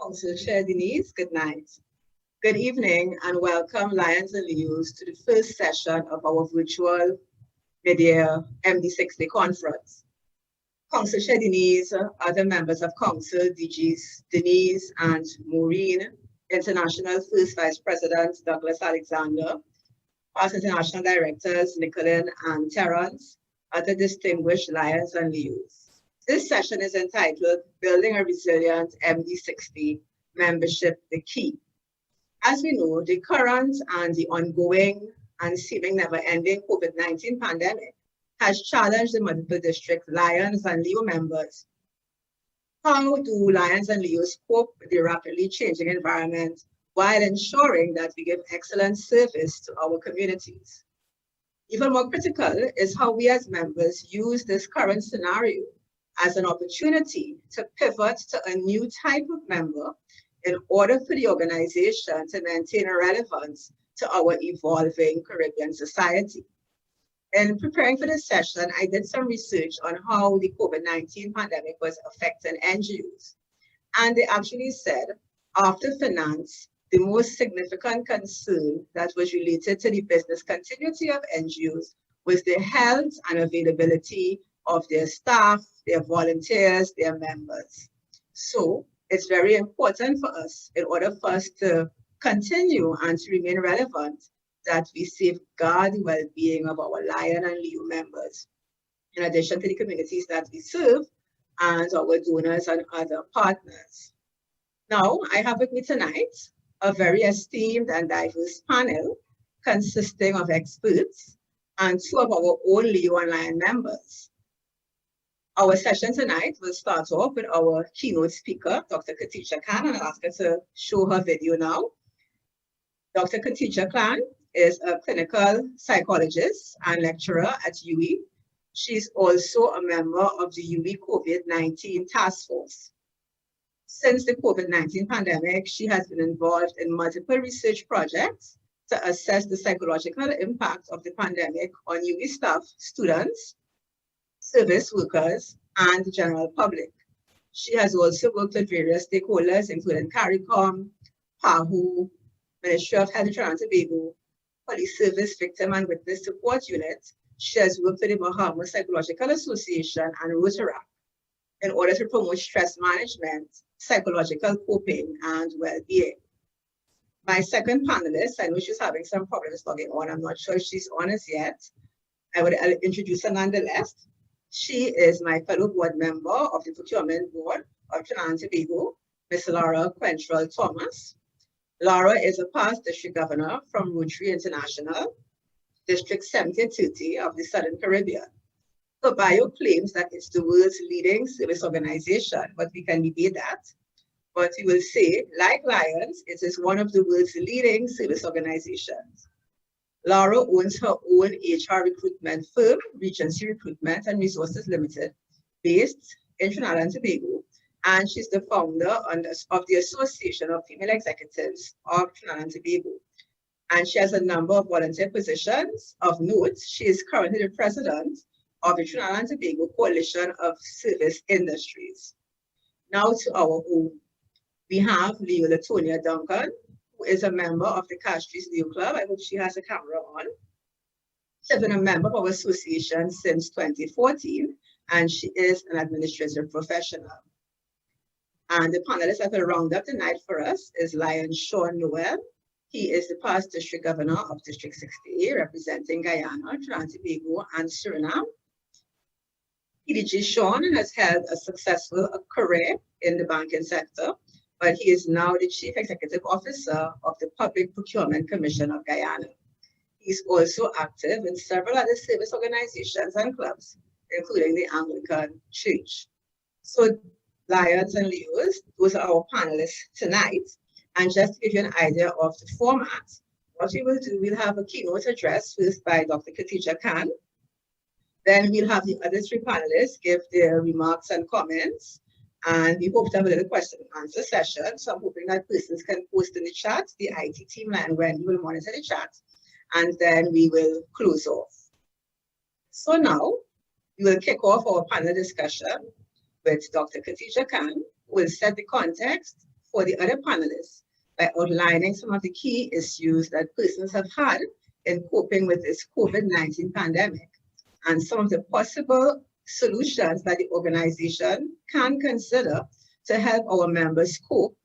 Council Chair Denise, good night. Good evening and welcome Lions and Leos to the first session of our virtual mid-year MD60 conference. Council Chair Denise, other members of Council, DGs Denise and Maureen, International First Vice President Douglas Alexander, past International Directors Nicolin and Terrence, other distinguished Lions and Leos. This session is entitled Building a Resilient MD60 Membership, the Key. As we know, the current and the ongoing and seeming never-ending COVID-19 pandemic has challenged the multiple district Lions and Leo members. How do Lions and Leos cope with the rapidly changing environment while ensuring that we give excellent service to our communities? Even more critical is how we as members use this current scenario as an opportunity to pivot to a new type of member in order for the organization to maintain relevance to our evolving Caribbean society. In preparing for this session, I did some research on how the COVID-19 pandemic was affecting NGOs. And they actually said, after finance, the most significant concern that was related to the business continuity of NGOs was the health and availability of their staff, their volunteers, their members. So it's very important for us, in order for us to continue and to remain relevant, that we safeguard the well-being of our Lion and Leo members, in addition to the communities that we serve and our donors and other partners. Now, I have with me tonight a very esteemed and diverse panel consisting of experts and two of our own Leo and Lion members. Our session tonight will start off with our keynote speaker, Dr. Katisha Khan, and I'll ask her to show her video now. Dr. Katisha Khan is a clinical psychologist and lecturer at UWI. She's also a member of the UWI COVID-19 task force. Since the COVID-19 pandemic, she has been involved in multiple research projects to assess the psychological impact of the pandemic on UWI staff, students, service workers, and the general public. She has also worked with various stakeholders, including CARICOM, PAHU, Ministry of Health in Trinidad and Tobago, Police Service Victim and Witness Support Unit. She has worked with the Bahamas Psychological Association and Rotaract in order to promote stress management, psychological coping, and well-being. My second panelist, I know she's having some problems logging on. I'm not sure if she's on as yet. I'll introduce her nonetheless. She is my fellow board member of the Procurement Board of Trinidad and Tobago, Ms. Laura Quentrell Thomas. Laura is a past district governor from Rotary International, District 7030 of the Southern Caribbean. Her bio claims that it's the world's leading service organization, but we can debate that. But we will say, like Lions, it is one of the world's leading service organizations. Laura owns her own HR recruitment firm, Regency Recruitment and Resources Limited, based in Trinidad and Tobago, and she's the founder of the Association of Female Executives of Trinidad and Tobago. And she has a number of volunteer positions. Of note, she is currently the president of the Trinidad and Tobago Coalition of Service Industries. Now to our own. We have Leo Latonia Duncan, who is a member of the Castries Leo Club. I hope she has a camera on. She's been a member of our association since 2014, and she is an administrative professional. And the panelist that will round up the night for us is Lion Sean Noel. He is the past district governor of District 60, representing Guyana, Trinidad and Tobago, and Suriname. PDG Sean has held a successful career in the banking sector, but he is now the Chief Executive Officer of the Public Procurement Commission of Guyana. He's also active in several other service organizations and clubs, including the Anglican Church. So Lions and Leos, those are our panelists tonight. And just to give you an idea of the format, what we will do, we'll have a keynote address first by Dr. Katisha Khan. Then we'll have the other three panelists give their remarks and comments. And we hope to have a little question and answer session. So I'm hoping that persons can post in the chat. The IT team and Wendy will monitor the chat. And then we will close off. So now we will kick off our panel discussion with Dr. Katisha Khan, who will set the context for the other panelists by outlining some of the key issues that persons have had in coping with this COVID-19 pandemic and some of the possible solutions that the organization can consider to help our members cope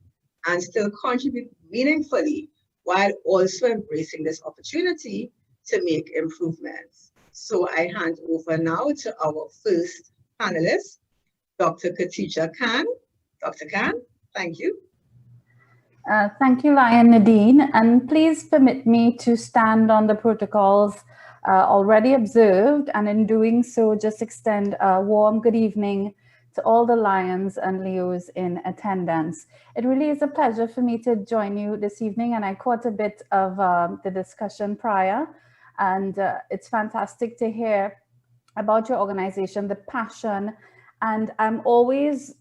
and still contribute meaningfully while also embracing this opportunity to make improvements. So I hand over now to our first panelist, Dr. Khatija Khan. Dr. Khan, thank you. Thank you, Lion Nadine, and please permit me to stand on the protocols already observed, and in doing so, just extend a warm good evening to all the Lions and Leos in attendance. It really is a pleasure for me to join you this evening, and I caught a bit of the discussion prior, and it's fantastic to hear about your organization, the passion, and I'm always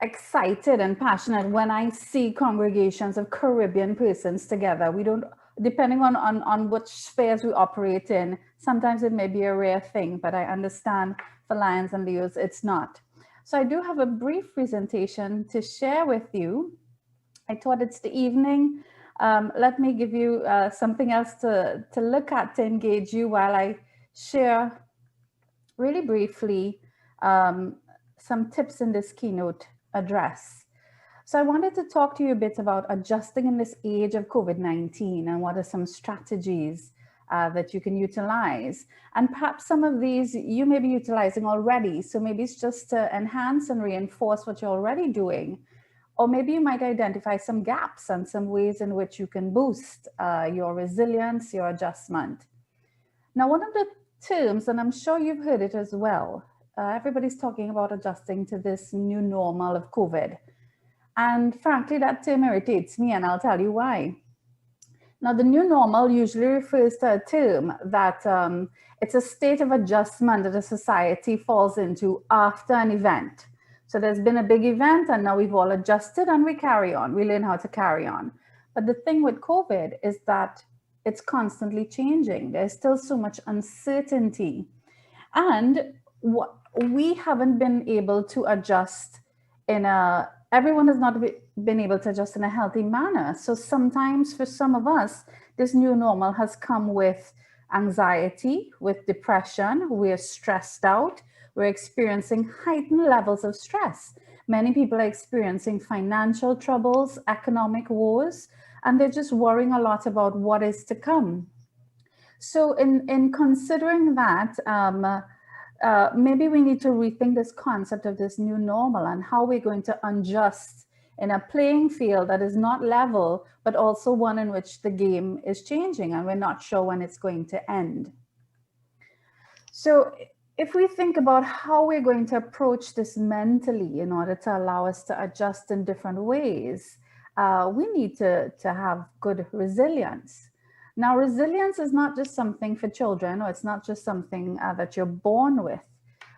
excited and passionate when I see congregations of Caribbean persons together. We don't, depending on which spheres we operate in, sometimes it may be a rare thing, but I understand for Lions and Leos, it's not. So I do have a brief presentation to share with you. I thought it's the evening. Let me give you something else to look at to engage you while I share really briefly some tips in this keynote address. So I wanted to talk to you a bit about adjusting in this age of COVID-19 and what are some strategies that you can utilize. And perhaps some of these you may be utilizing already. So maybe it's just to enhance and reinforce what you're already doing. Or maybe you might identify some gaps and some ways in which you can boost your resilience, your adjustment. Now, one of the terms, and I'm sure you've heard it as well, everybody's talking about adjusting to this new normal of COVID. And frankly, that term irritates me, and I'll tell you why. Now, the new normal usually refers to a term that it's a state of adjustment that a society falls into after an event. So there's been a big event and now we've all adjusted and we carry on, we learn how to carry on. But the thing with COVID is that it's constantly changing. There's still so much uncertainty. And we haven't been able to adjust everyone has not been able to adjust in a healthy manner. So sometimes for some of us, this new normal has come with anxiety, with depression, we're stressed out, we're experiencing heightened levels of stress. Many people are experiencing financial troubles, economic woes, and they're just worrying a lot about what is to come. So in considering that, maybe we need to rethink this concept of this new normal and how we're going to adjust in a playing field that is not level, but also one in which the game is changing and we're not sure when it's going to end. So if we think about how we're going to approach this mentally in order to allow us to adjust in different ways, we need to have good resilience. Now, resilience is not just something for children, or it's not just something that you're born with.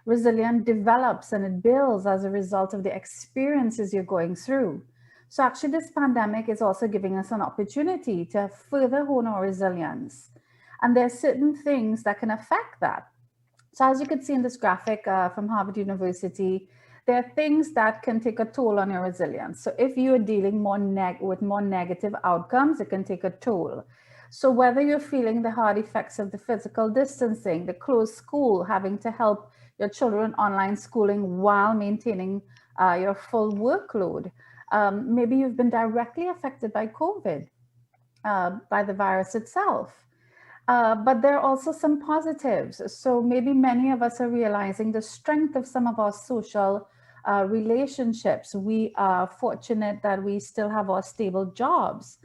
Resilience develops and it builds as a result of the experiences you're going through. So actually this pandemic is also giving us an opportunity to further hone our resilience. And there are certain things that can affect that. So as you can see in this graphic from Harvard University, there are things that can take a toll on your resilience. So if you're dealing with more negative outcomes, it can take a toll. So whether you're feeling the hard effects of the physical distancing, the closed school, having to help your children online schooling while maintaining your full workload, maybe you've been directly affected by COVID, by the virus itself. But there are also some positives. So maybe many of us are realizing the strength of some of our social relationships. We are fortunate that we still have our stable jobs.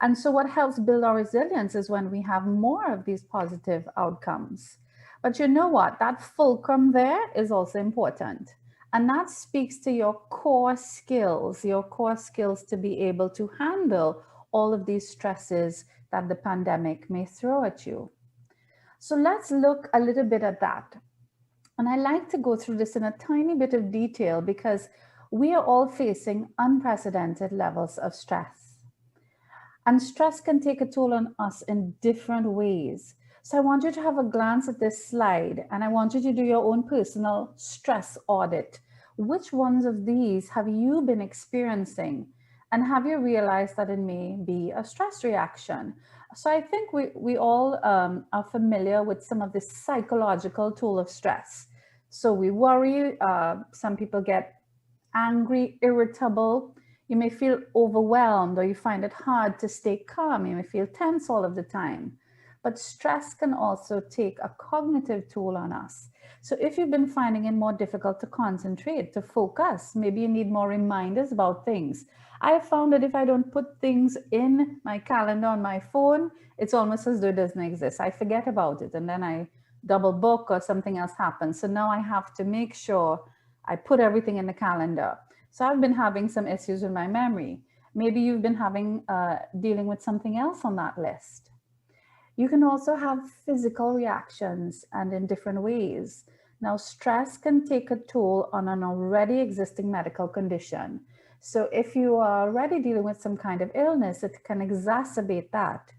And so what helps build our resilience is when we have more of these positive outcomes. But you know what? That fulcrum there is also important. And that speaks to your core skills to be able to handle all of these stresses that the pandemic may throw at you. So let's look a little bit at that. And I like to go through this in a tiny bit of detail because we are all facing unprecedented levels of stress. And stress can take a toll on us in different ways. So I want you to have a glance at this slide and I want you to do your own personal stress audit. which ones of these have you been experiencing? And have you realized that it may be a stress reaction? So I think we all are familiar with some of the psychological toll of stress. So we worry, some people get angry, irritable. You may feel overwhelmed, or you find it hard to stay calm. You may feel tense all of the time. But stress can also take a cognitive toll on us. So if you've been finding it more difficult to concentrate, to focus, maybe you need more reminders about things. I have found that if I don't put things in my calendar on my phone, it's almost as though it doesn't exist. I forget about it, and then I double book or something else happens. So now I have to make sure I put everything in the calendar. So I've been having some issues with my memory. Maybe you've been dealing with something else on that list. You can also have physical reactions, and in different ways. Now, stress can take a toll on an already existing medical condition. So if you are already dealing with some kind of illness, it can exacerbate that.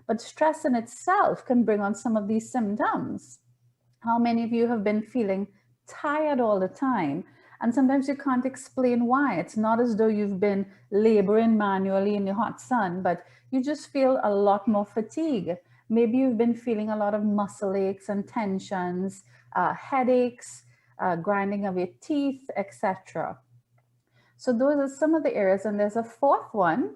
But stress in itself can bring on some of these symptoms. How many of you have been feeling tired all the time? And sometimes you can't explain why. It's not as though you've been laboring manually in the hot sun, but you just feel a lot more fatigue. Maybe you've been feeling a lot of muscle aches and tensions, headaches, grinding of your teeth, etc. So those are some of the areas. And there's a fourth one.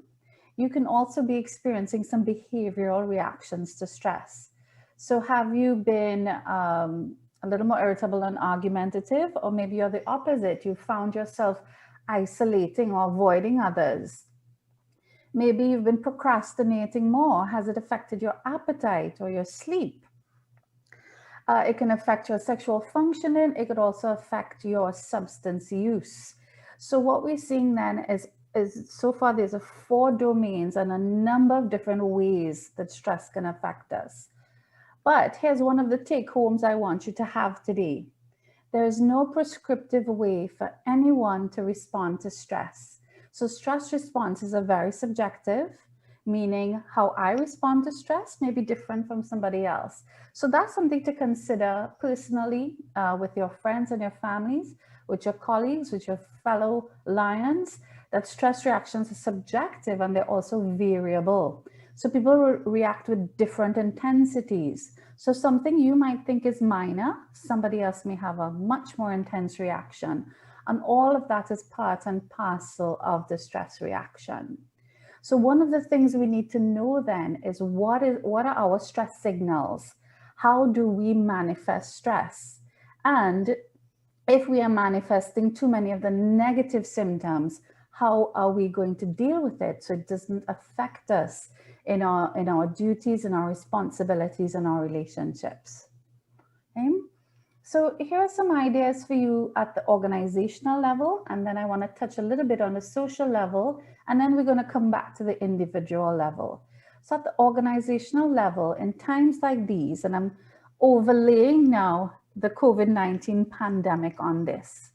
You can also be experiencing some behavioral reactions to stress. So have you been a little more irritable and argumentative, or maybe you're the opposite? You found yourself isolating or avoiding others. Maybe you've been procrastinating more. Has it affected your appetite or your sleep? It can affect your sexual functioning. It could also affect your substance use. So what we're seeing then is so far there's 4 domains and a number of different ways that stress can affect us. But here's one of the take homes I want you to have today. There is no prescriptive way for anyone to respond to stress. So stress responses are very subjective, meaning how I respond to stress may be different from somebody else. So that's something to consider personally with your friends and your families, with your colleagues, with your fellow lions, that stress reactions are subjective and they're also variable. So people react with different intensities. So something you might think is minor, somebody else may have a much more intense reaction. And all of that is part and parcel of the stress reaction. So one of the things we need to know then is what are our stress signals? How do we manifest stress? And if we are manifesting too many of the negative symptoms, how are we going to deal with it so it doesn't affect us in our duties and our responsibilities and our relationships? Okay? So here are some ideas for you at the organizational level, and then I want to touch a little bit on the social level, and then we're going to come back to the individual level. So at the organizational level, in times like these, and I'm overlaying now the COVID-19 pandemic on this,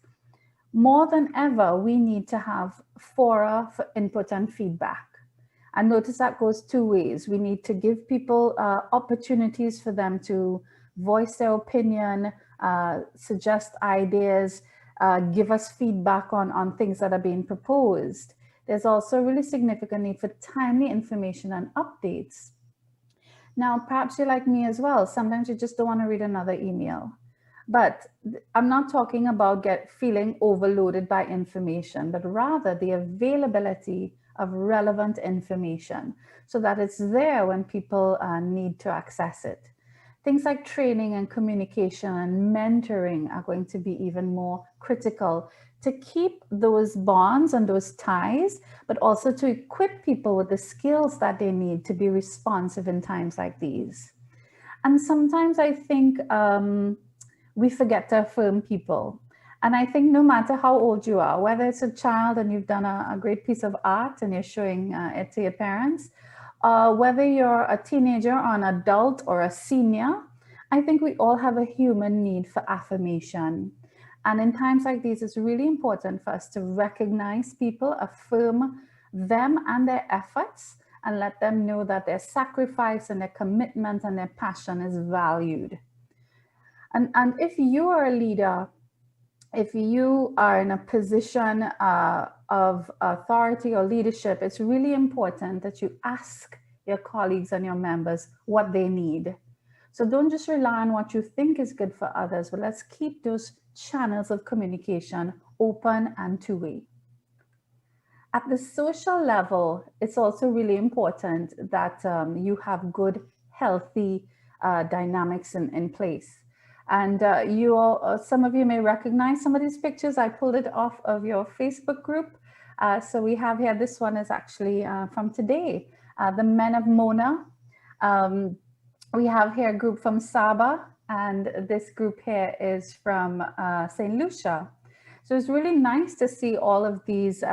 more than ever, we need to have fora for input and feedback. And notice that goes 2 ways. We need to give people opportunities for them to voice their opinion, suggest ideas, give us feedback on things that are being proposed. There's also a really significant need for timely information and updates. Now, perhaps you're like me as well. Sometimes you just don't want to read another email. But I'm not talking about feeling overloaded by information, but rather the availability of relevant information so that it's there when people need to access it. Things like training and communication and mentoring are going to be even more critical to keep those bonds and those ties, but also to equip people with the skills that they need to be responsive in times like these. And sometimes I think we forget to affirm people. And I think no matter how old you are, whether it's a child and you've done a great piece of art and you're showing it to your parents, whether you're a teenager or an adult or a senior, I think we all have a human need for affirmation. And in times like these, it's really important for us to recognize people, affirm them and their efforts, and let them know that their sacrifice and their commitment and their passion is valued. And if you are a leader if you are in a position of authority or leadership, it's really important that you ask your colleagues and your members what they need. So don't just rely on what you think is good for others, but let's keep those channels of communication open and two-way. At the social level, it's also really important that you have good, healthy dynamics in place. And some of you may recognize some of these pictures. I pulled it off of your Facebook group. So we have here, this one is actually from today, the Men of Mona. We have here a group from Saba, and this group here is from St. Lucia. So it's really nice to see all of these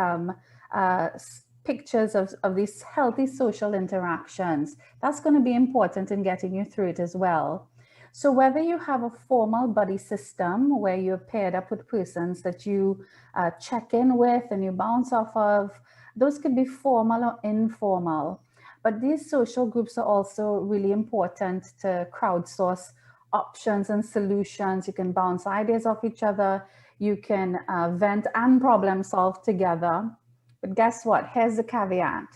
pictures of these healthy social interactions. That's going to be important in getting you through it as well. So whether you have a formal buddy system where you're paired up with persons that you check in with and you bounce off of, those could be formal or informal. But these social groups are also really important to crowdsource options and solutions. You can bounce ideas off each other. You can vent and problem solve together. But guess what? Here's the caveat.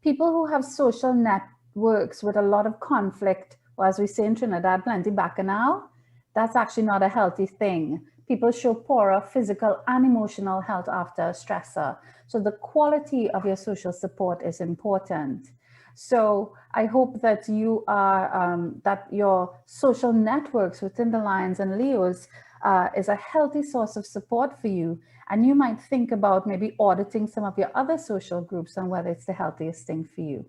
People who have social networks with a lot of conflict, or as we say in Trinidad, plenty bacchanal, that's actually not a healthy thing. People show poorer physical and emotional health after a stressor. So the quality of your social support is important. So I hope that you are, that your social networks within the Lions and Leos is a healthy source of support for you. And you might think about maybe auditing some of your other social groups and whether it's the healthiest thing for you.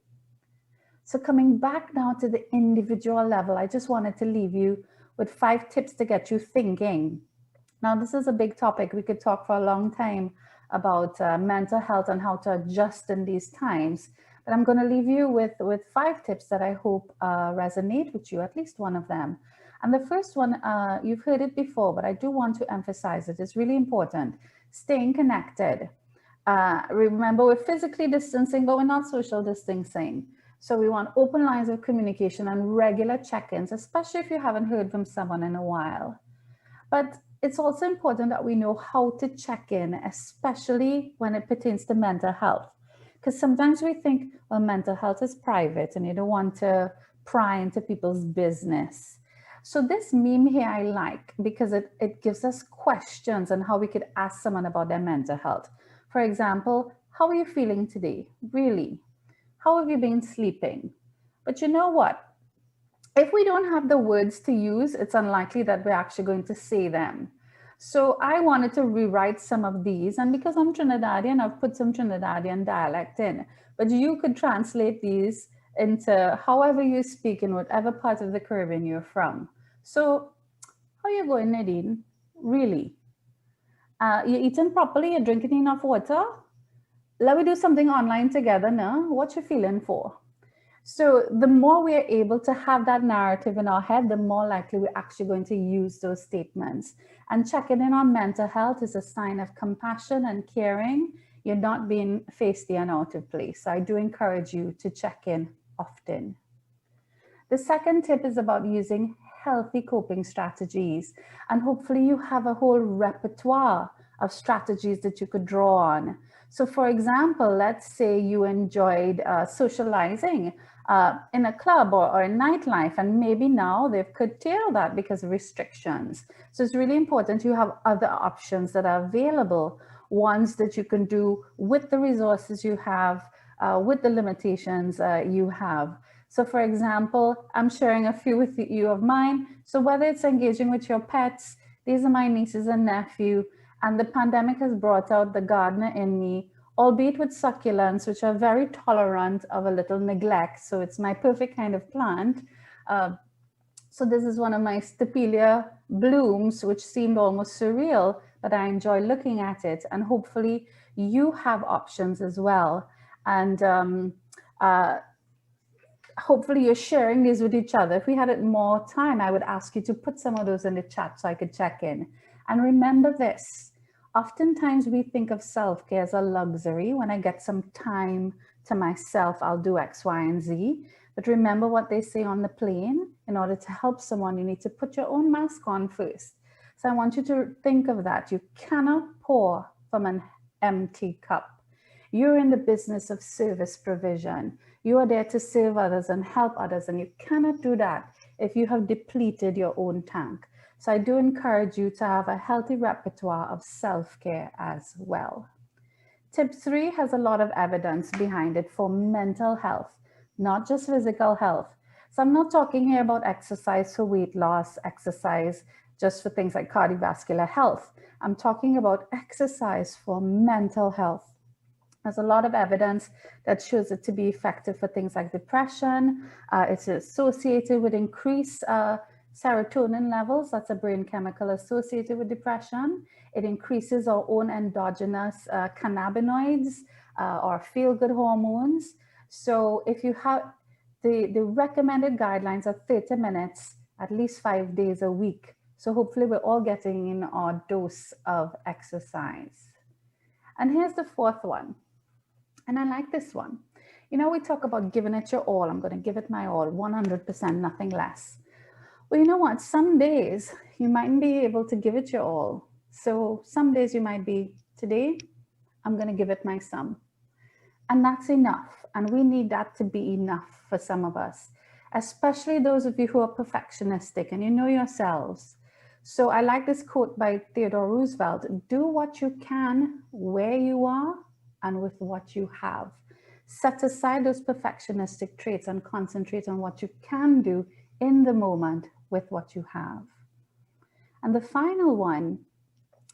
So coming back now to the individual level, I just wanted to leave you with 5 tips to get you thinking. Now, this is a big topic. We could talk for a long time about mental health and how to adjust in these times. But I'm going to leave you with 5 tips that I hope resonate with you, at least one of them. And the first one, you've heard it before, but I do want to emphasize it. It's really important. Staying connected. Remember, we're physically distancing, but we're not social distancing. So we want open lines of communication and regular check-ins, especially if you haven't heard from someone in a while. But it's also important that we know how to check in, especially when it pertains to mental health. Because sometimes we think, well, mental health is private and you don't want to pry into people's business. So this meme here I like because it gives us questions on how we could ask someone about their mental health. For example, how are you feeling today? Really? How have you been sleeping? But you know what? If we don't have the words to use, it's unlikely that we're actually going to say them. So I wanted to rewrite some of these, and because I'm Trinidadian, I've put some Trinidadian dialect in, but you could translate these into however you speak in whatever part of the Caribbean you're from. So, how you going, Nadine? Really? You eating properly? You're drinking enough water? Let me do something online together now. What you feeling for? So the more we are able to have that narrative in our head, the more likely we're actually going to use those statements. And checking in on mental health is a sign of compassion and caring. You're not being feisty and out of place. So I do encourage you to check in often. The second tip is about using healthy coping strategies. And hopefully you have a whole repertoire of strategies that you could draw on. So for example, let's say you enjoyed socializing in a club or in nightlife, and maybe now they've curtailed that because of restrictions. So it's really important you have other options that are available, ones that you can do with the resources you have, with the limitations you have. So for example, I'm sharing a few with you of mine. So whether it's engaging with your pets, these are my nieces and nephew, and the pandemic has brought out the gardener in me, albeit with succulents, which are very tolerant of a little neglect. So it's my perfect kind of plant. So this is one of my Stapelia blooms, which seemed almost surreal, but I enjoy looking at it. And hopefully you have options as well. And hopefully you're sharing these with each other. If we had more time, I would ask you to put some of those in the chat so I could check in. And remember this, oftentimes we think of self-care as a luxury. When I get some time to myself, I'll do X, Y, and Z. But remember what they say on the plane, in order to help someone, you need to put your own mask on first. So I want you to think of that. You cannot pour from an empty cup. You're in the business of service provision. You are there to serve others and help others, and you cannot do that if you have depleted your own tank. So I do encourage you to have a healthy repertoire of self-care as well. Tip 3 has a lot of evidence behind it for mental health, not just physical health. So I'm not talking here about exercise for weight loss, exercise just for things like cardiovascular health. I'm talking about exercise for mental health. There's a lot of evidence that shows it to be effective for things like depression. It's associated with increased serotonin levels. That's a brain chemical associated with depression. It increases our own endogenous cannabinoids or feel-good hormones. So if you have the recommended guidelines are 30 minutes, at least 5 days a week. So hopefully we're all getting in our dose of exercise. And here's the fourth one. And I like this one. You know, we talk about giving it your all. I'm going to give it my all, 100%, nothing less. Well, you know what? Some days you might be able to give it your all. So some days you might be, today, I'm going to give it my some. And that's enough. And we need that to be enough for some of us, especially those of you who are perfectionistic and you know yourselves. So I like this quote by Theodore Roosevelt: do what you can where you are and with what you have. Set aside those perfectionistic traits and concentrate on what you can do in the moment with what you have. And the final one,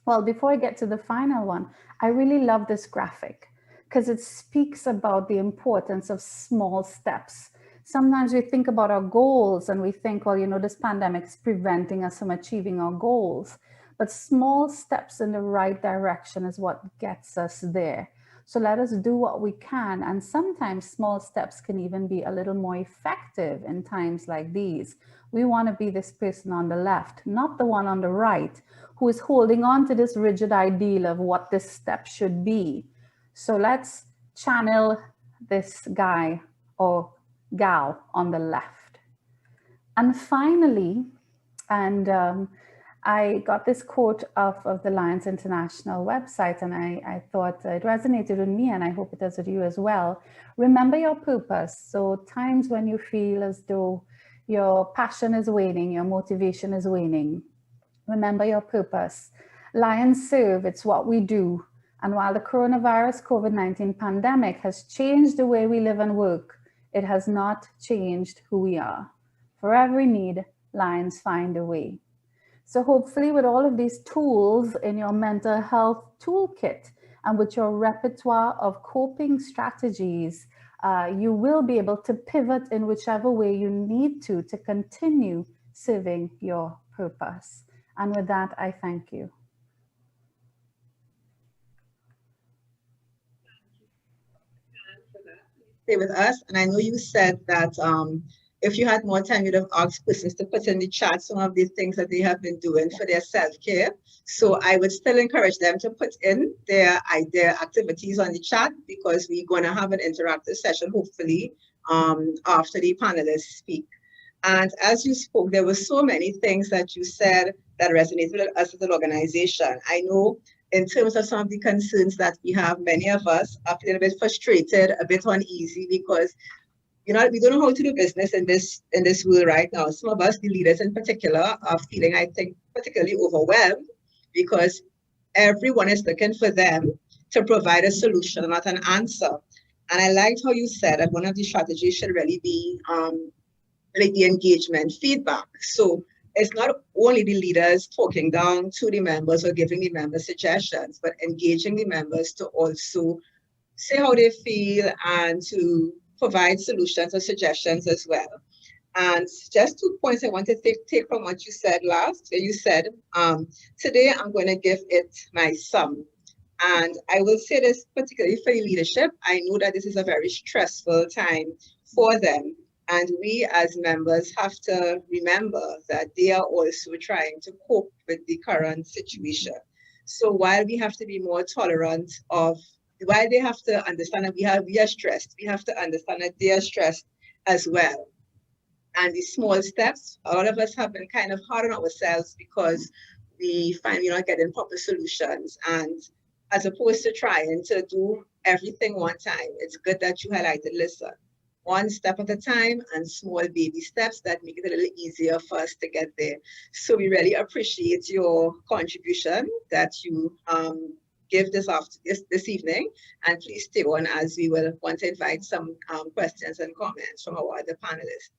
well, before I get to the final one, I really love this graphic because it speaks about the importance of small steps. Sometimes we think about our goals and we think, well, you know, this pandemic is preventing us from achieving our goals. But small steps in the right direction is what gets us there. So let us do what we can. And sometimes small steps can even be a little more effective in times like these. We want to be this person on the left, not the one on the right, who is holding on to this rigid ideal of what this step should be. So let's channel this guy or gal on the left. And finally, and I got this quote off of the Lions International website, and I thought it resonated with me, and I hope it does with you as well. Remember your purpose. So times when you feel as though your passion is waning, your motivation is waning, remember your purpose. Lions serve, it's what we do. And while the coronavirus COVID-19 pandemic has changed the way we live and work, it has not changed who we are. For every need, Lions find a way. So hopefully with all of these tools in your mental health toolkit and with your repertoire of coping strategies, you will be able to pivot in whichever way you need to continue serving your purpose. And with that, I thank you. Stay with us. And I know you said that if you had more time, you'd have asked persons to put in the chat some of these things that they have been doing for their self-care. So I would still encourage them to put in their activities on the chat, because we're going to have an interactive session, hopefully, after the panelists speak. And as you spoke, there were so many things that you said that resonated with us as an organization. I know in terms of some of the concerns that we have, many of us are feeling a bit frustrated, a bit uneasy, because we don't know how to do business in this world right now. Some of us, the leaders in particular, are feeling, I think, particularly overwhelmed, because everyone is looking for them to provide a solution, not an answer. And I liked how you said that one of the strategies should really be like the engagement feedback. So it's not only the leaders talking down to the members or giving the members suggestions, but engaging the members to also say how they feel and to provide solutions or suggestions as well. And just 2 points I want to take from what you said last, where you said, today I'm going to give it my some. And I will say this particularly for the leadership. I know that this is a very stressful time for them. And we as members have to remember that they are also trying to cope with the current situation. So while we have to be more tolerant of, while they have to understand that we are stressed, we have to understand that they are stressed as well. And the small steps, a lot of us have been kind of hard on ourselves because we find we're not getting proper solutions. And as opposed to trying to do everything one time, it's good that you highlighted, listen, one step at a time and small baby steps that make it a little easier for us to get there. So we really appreciate your contribution that you give this evening, and please stay on as we will want to invite some questions and comments from our other panelists.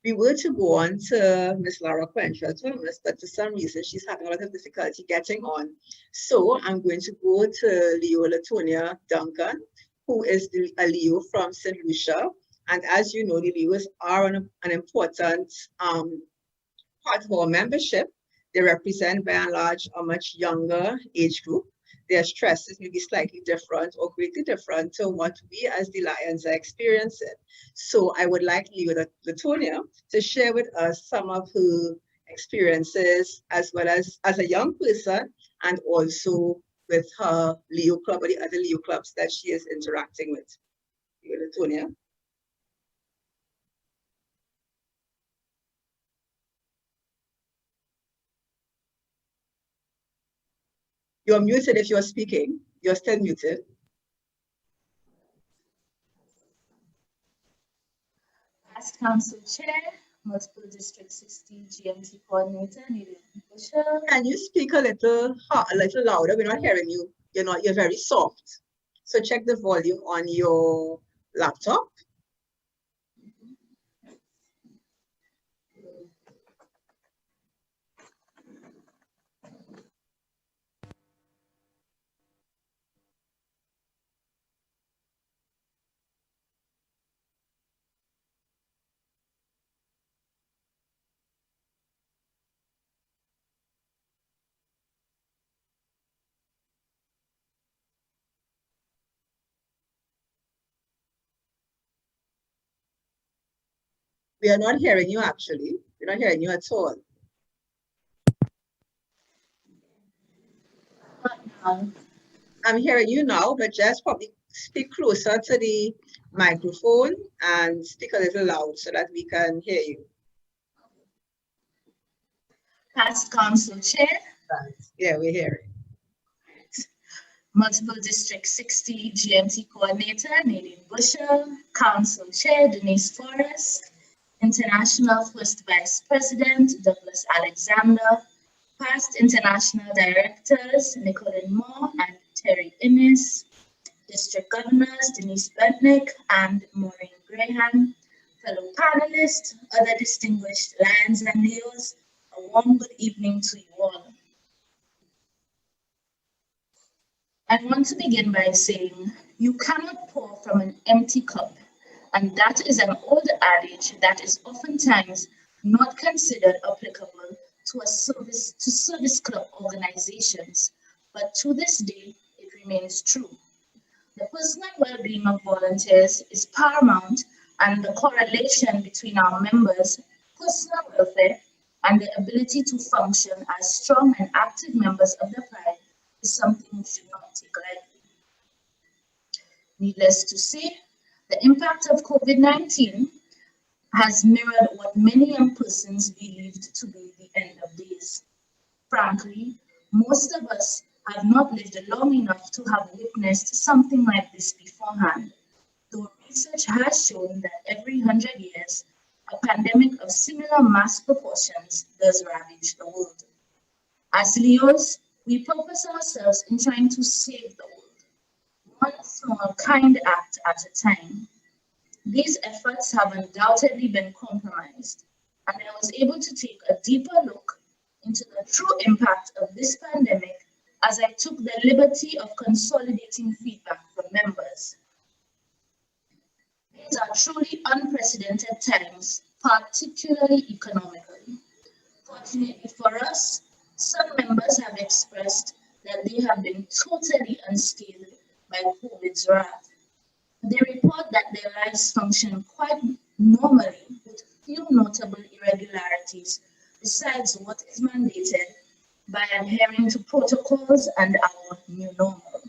We were to go on to Miss Laura Quencher Thomas, but for some reason she's having a lot of difficulty getting on. So I'm going to go to Leo Latonia Duncan, who is a Leo from St. Lucia. And as you know, the Leos are an important part of our membership. They represent, by and large, a much younger age group. Their stresses may be slightly different or greatly different to what we as the Lions are experiencing. So I would like Leo Latonia to share with us some of her experiences as well as a young person, and also with her Leo club or the other Leo clubs that she is interacting with. Leo Latonia. You're muted if you're speaking. You're still muted. Past Council Chair, Multiple District 60 GMT Coordinator, Nadine Busher. Can you speak a little louder? We're not hearing you. You're very soft. So check the volume on your laptop. We are not hearing you, actually. We're not hearing you at all. Not now. I'm hearing you now, but just probably speak closer to the microphone and speak a little loud so that we can hear you. Past Council Chair. Right. Yeah, we're hearing. Multiple District 60 GMT Coordinator, Nadine Busher. Council Chair, Denise Forrest. International First Vice President, Douglas Alexander. Past International Directors, Nicolin Moore and Terry Innes. District Governors, Denise Bentnick and Maureen Graham. Fellow panelists, other distinguished Lions and Leos, a warm good evening to you all. I want to begin by saying you cannot pour from an empty cup, and that is an old adage that is oftentimes not considered applicable to service club organizations, but to this day it remains true. The personal well-being of volunteers is paramount, and the correlation between our members' personal welfare and their ability to function as strong and active members of the pride is something we should not take lightly. Needless to say, the impact of COVID-19 has mirrored what many young persons believed to be the end of days. Frankly, most of us have not lived long enough to have witnessed something like this beforehand, though research has shown that every 100 years, a pandemic of similar mass proportions does ravage the world. As Leos, we purpose ourselves in trying to save the world, one small kind act at a time. These efforts have undoubtedly been compromised, and I was able to take a deeper look into the true impact of this pandemic as I took the liberty of consolidating feedback from members. These are truly unprecedented times, particularly economically. Fortunately for us, some members have expressed that they have been totally unscathed by COVID's wrath. They report that their lives function quite normally with few notable irregularities besides what is mandated by adhering to protocols and our new normal.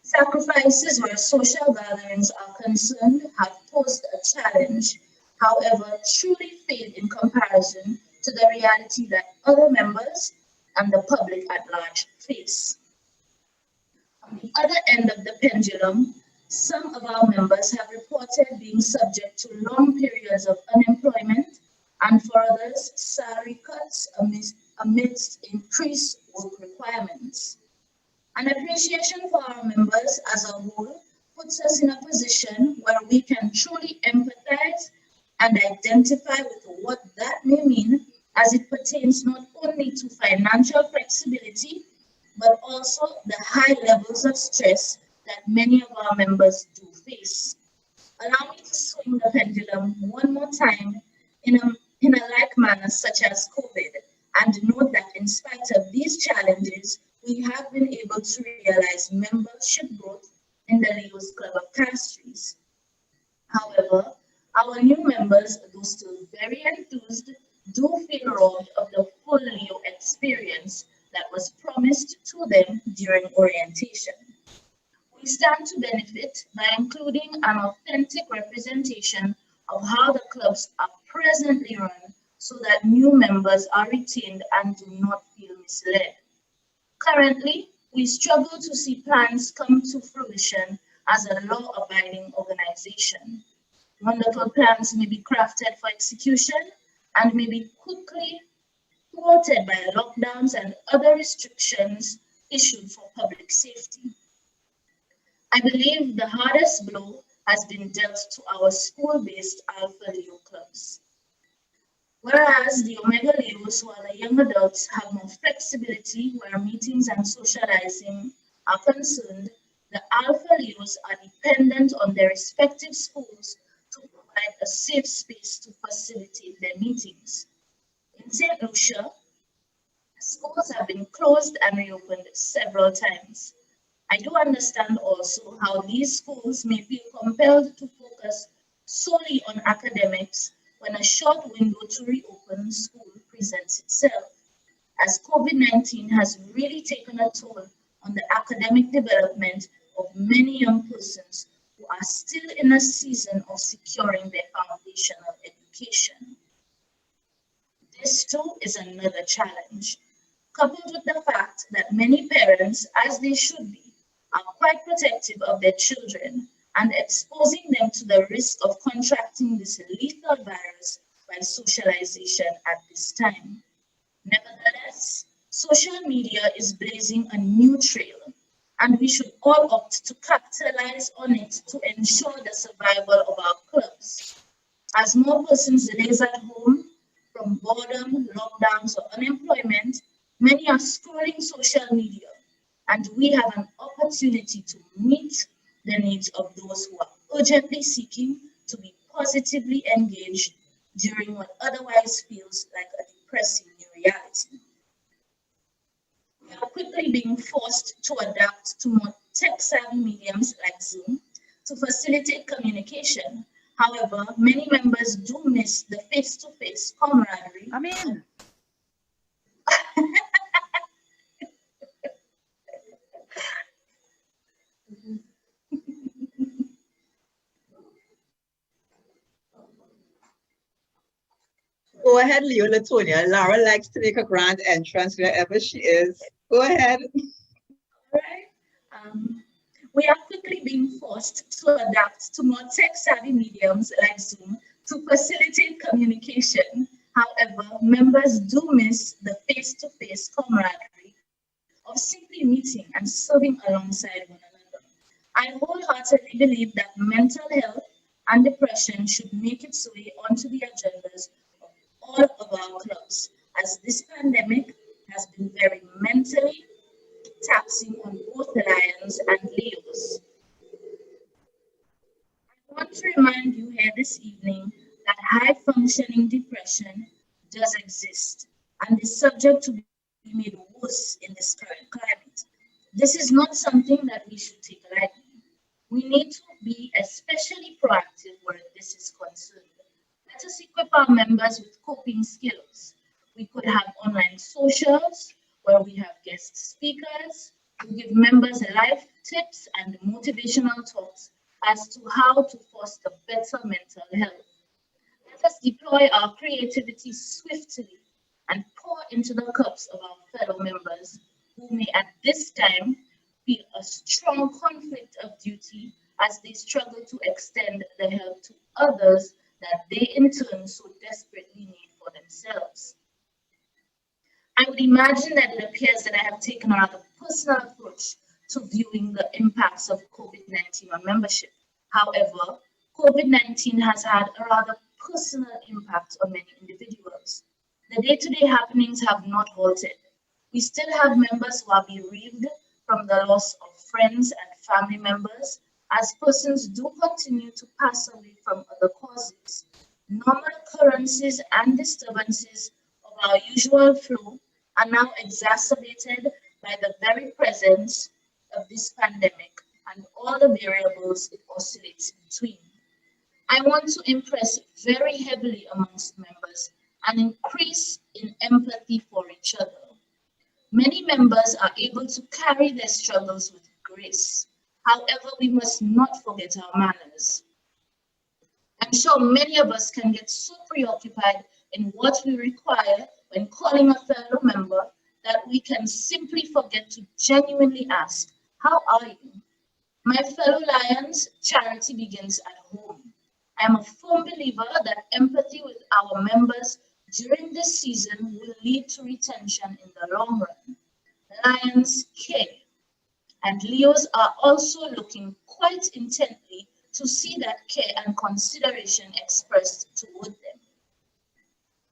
Sacrifices where social gatherings are concerned have posed a challenge, however, truly failed in comparison to the reality that other members and the public at large face. On the other end of the pendulum, some of our members have reported being subject to long periods of unemployment, and for others, salary cuts amidst increased work requirements. An appreciation for our members as a whole puts us in a position where we can truly empathize and identify with what that may mean as it pertains not only to financial flexibility, but also the high levels of stress that many of our members do face. Allow me to swing the pendulum one more time in a like manner such as COVID, and note that in spite of these challenges, we have been able to realize membership growth in the Leo's Club of Castries. However, our new members, though still very enthused, do feel robbed of the full Leo experience that was promised to them during orientation. We stand to benefit by including an authentic representation of how the clubs are presently run so that new members are retained and do not feel misled. Currently, we struggle to see plans come to fruition as a law-abiding organization. Wonderful plans may be crafted for execution and may be quickly thwarted by lockdowns and other restrictions issued for public safety. I believe the hardest blow has been dealt to our school-based Alpha Leo clubs. Whereas the Omega Leos, who are the young adults, have more flexibility where meetings and socializing are concerned, the Alpha Leos are dependent on their respective schools to provide a safe space to facilitate their meetings. In St. Lucia, schools have been closed and reopened several times. I do understand also how these schools may feel compelled to focus solely on academics when a short window to reopen school presents itself, as COVID-19 has really taken a toll on the academic development of many young persons who are still in a season of securing their foundational education. This too is another challenge, coupled with the fact that many parents, as they should be, are quite protective of their children and exposing them to the risk of contracting this lethal virus by socialization at this time. Nevertheless, social media is blazing a new trail, and we should all opt to capitalize on it to ensure the survival of our clubs. As more persons lays at home from boredom, lockdowns, or unemployment, many are scrolling social media, and we have an opportunity to meet the needs of those who are urgently seeking to be positively engaged during what otherwise feels like a depressing new reality. We are quickly being forced to adapt to more tech-savvy mediums like Zoom to facilitate communication. However, many members do miss the face-to-face camaraderie. I'm in. Go ahead, Leo Latonia. Lara likes to make a grand entrance wherever she is. Go ahead. All right. We are quickly being forced to adapt to more tech-savvy mediums like Zoom to facilitate communication. However, members do miss the face-to-face camaraderie of simply meeting and serving alongside one another. I wholeheartedly believe that mental health and depression should make its way onto the agendas of all of our clubs, as this pandemic has been very mentally taxing on both Lions and Leos. I want to remind you here this evening that high-functioning depression does exist and is subject to be made worse in this current climate. This is not something that we should take lightly. We need to be especially proactive where this is concerned. Let us equip our members with coping skills. We could have online socials where we have guest speakers who give members life tips and motivational talks as to how to foster better mental health. Let us deploy our creativity swiftly and pour into the cups of our fellow members who may at this time feel a strong conflict of duty as they struggle to extend the help to others that they in turn so desperately need for themselves. I would imagine that it appears that I have taken a rather personal approach to viewing the impacts of COVID-19 on membership. However, COVID-19 has had a rather personal impact on many individuals. The day-to-day happenings have not halted. We still have members who are bereaved from the loss of friends and family members, as persons do continue to pass away from other causes. Normal occurrences and disturbances of our usual flow are now exacerbated by the very presence of this pandemic and all the variables it oscillates between. I want to impress very heavily amongst members an increase in empathy for each other. Many members are able to carry their struggles with grace. However, we must not forget our manners. I'm sure many of us can get so preoccupied in what we require when calling a fellow member that we can simply forget to genuinely ask, "How are you?" My fellow Lions, charity begins at home. I am a firm believer that empathy with our members during this season will lead to retention in the long run. Lions care, and Leos are also looking quite intently to see that care and consideration expressed toward them.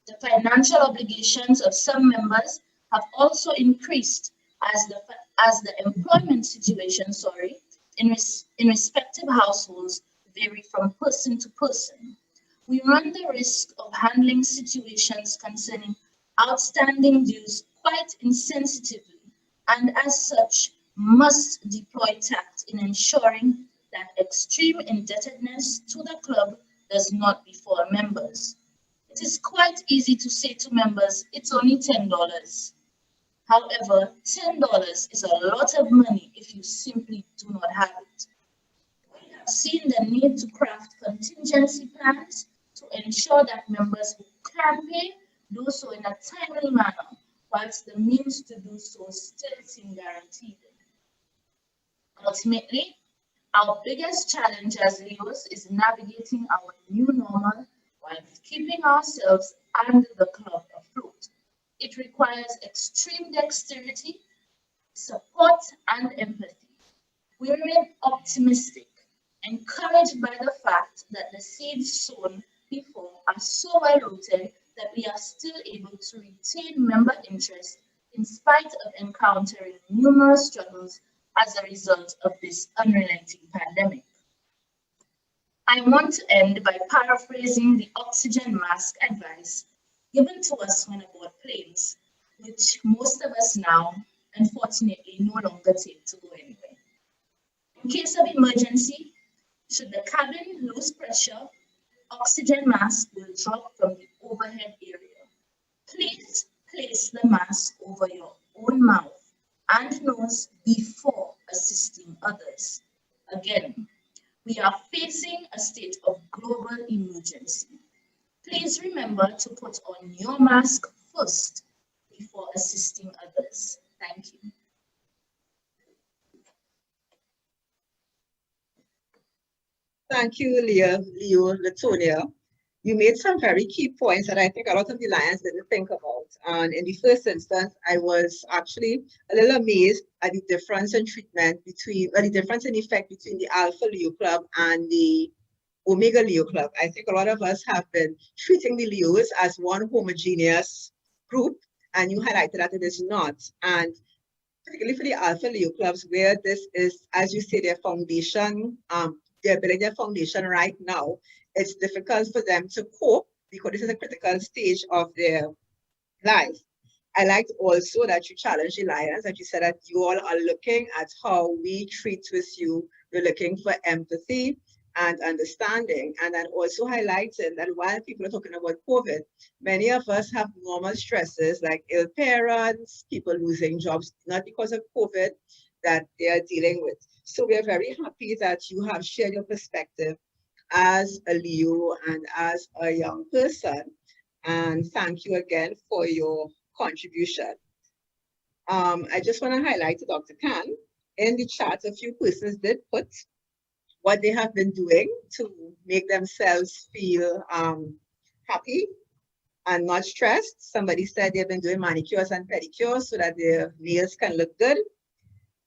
The financial obligations of some members have also increased as the employment situation, in respective households vary from person to person. We run the risk of handling situations concerning outstanding dues quite insensitively, and as such must deploy tact in ensuring that extreme indebtedness to the club does not befall members. It is quite easy to say to members, "It's only $10. However, $10 is a lot of money if you simply do not have it. We have seen the need to craft contingency plans to ensure that members who can pay do so in a timely manner, whilst the means to do so still seem guaranteed. Ultimately, our biggest challenge as Leos is navigating our new normal while keeping ourselves and the club afloat. It requires extreme dexterity, support, and empathy. We remain optimistic, encouraged by the fact that the seeds sown before are so well rooted that we are still able to retain member interest in spite of encountering numerous struggles as a result of this unrelenting pandemic. I want to end by paraphrasing the oxygen mask advice given to us when aboard planes, which most of us now, unfortunately, no longer take to go anywhere. In case of emergency, should the cabin lose pressure, oxygen mask will drop from the overhead area. Please place the mask over your own mouth and nose before assisting others. Again, we are facing a state of global emergency. Please remember to put on your mask first before assisting others. Thank you. Thank you, Leo, Latonia. You made some very key points that I think a lot of the Lions didn't think about. And in the first instance, I was actually a little amazed at the difference in treatment between, or the difference in effect between the Alpha Leo Club and the Omega Leo Club. I think a lot of us have been treating the Leos as one homogeneous group, and you highlighted that it is not. And particularly for the Alpha Leo clubs, where this is, as you say, their foundation, they're building their foundation right now, it's difficult for them to cope because this is a critical stage of their life. I liked also that you challenged the Lions, that you said that you all are looking at how we treat with you. We're looking for empathy and understanding. And then also highlighting that while people are talking about COVID, many of us have normal stresses like ill parents, people losing jobs, not because of COVID, that they are dealing with. So we are very happy that you have shared your perspective as a Leo and as a young person. and thank you again for your contribution. I just want to highlight to Dr. Khan, in the chat, a few persons did put what they have been doing to make themselves feel happy and not stressed. Somebody said they've been doing manicures and pedicures so that their nails can look good.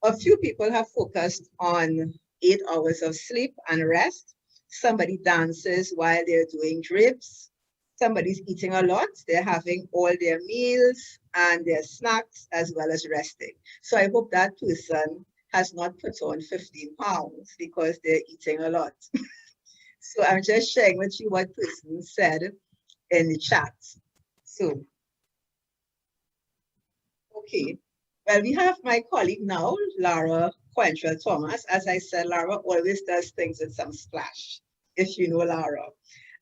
A few people have focused on 8 hours of sleep and rest. Somebody dances while they're doing drips. Somebody's eating a lot. They're having all their meals and their snacks as well as resting. So I hope that person has not put on 15 pounds because they're eating a lot. So I'm just sharing with you what person said in the chat. So, okay. Well, we have my colleague now, Lara Quentrell Thomas. As I said, Lara always does things with some splash, if you know Lara.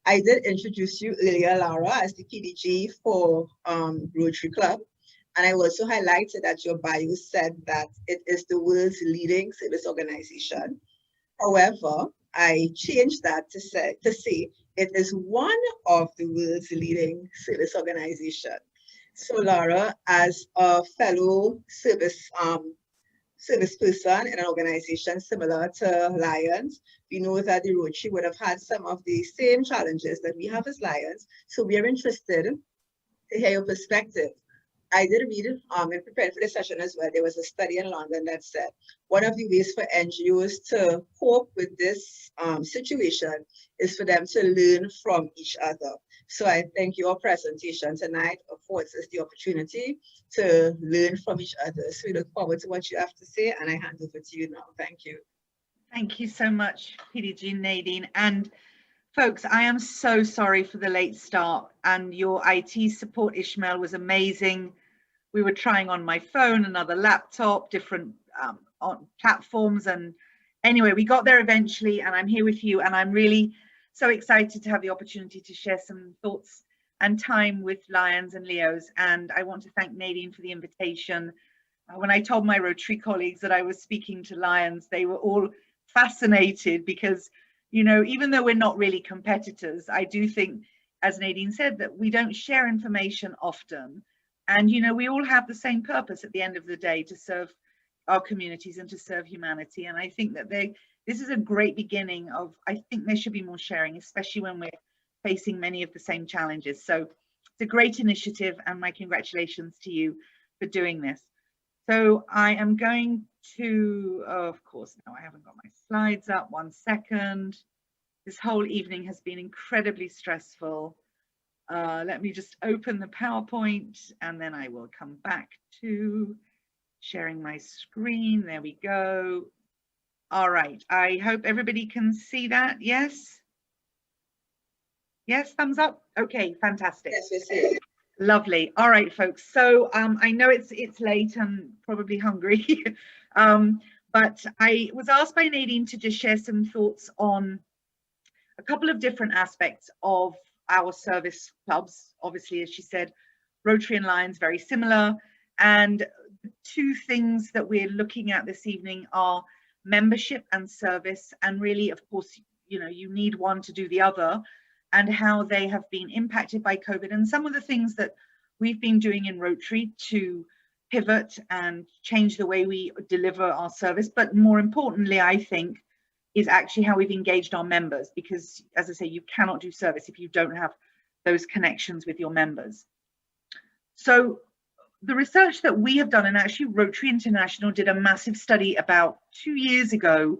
I did introduce you earlier, Lara, as the PDG for Rotary Club. And I also highlighted that your bio said that it is the world's leading service organization. However, I changed that to say it is one of the world's leading service organizations. So Laura, as a fellow service person in an organization similar to Lions, we know that the Rotary would have had some of the same challenges that we have as Lions. So we are interested to hear your perspective. I did read, in preparing for this session as well, there was a study in London that said one of the ways for NGOs to cope with this situation is for them to learn from each other. So I think your presentation tonight affords us the opportunity to learn from each other. So we look forward to what you have to say, and I hand over to you now. Thank you. Thank you so much, PDG Nadine. And folks, I am so sorry for the late start, and your IT support, Ishmael, was amazing. We were trying on my phone, another laptop, different on platforms, and anyway, we got there eventually, and I'm here with you, and I'm really so excited to have the opportunity to share some thoughts and time with Lions and Leos. And I want to thank Nadine for the invitation. When I told my Rotary colleagues that I was speaking to Lions, they were all fascinated because, you know, even though we're not really competitors, I do think, as Nadine said, that we don't share information often. And, you know, we all have the same purpose at the end of the day, to serve our communities and to serve humanity. And I think that this is a great beginning of, I think there should be more sharing, especially when we're facing many of the same challenges. So it's a great initiative, and my congratulations to you for doing this. So I am going to, of course, now I haven't got my slides up, 1 second. This whole evening has been incredibly stressful. Let me just open the PowerPoint, and then I will come back to sharing my screen. There we go. All right, I hope everybody can see that. Yes? Yes, thumbs up? Okay, fantastic. Yes, we see. Lovely. All right, folks. So I know it's late and probably hungry, but I was asked by Nadine to just share some thoughts on a couple of different aspects of our service clubs. Obviously, as she said, Rotary and Lions very similar. And the two things that we're looking at this evening are membership and service. And really, of course, you know, you need one to do the other, and how they have been impacted by COVID, and some of the things that we've been doing in Rotary to pivot and change the way we deliver our service. But more importantly, I think, is actually how we've engaged our members, because, as I say, you cannot do service if you don't have those connections with your members. So the research that we have done, and actually Rotary International did a massive study about 2 years ago,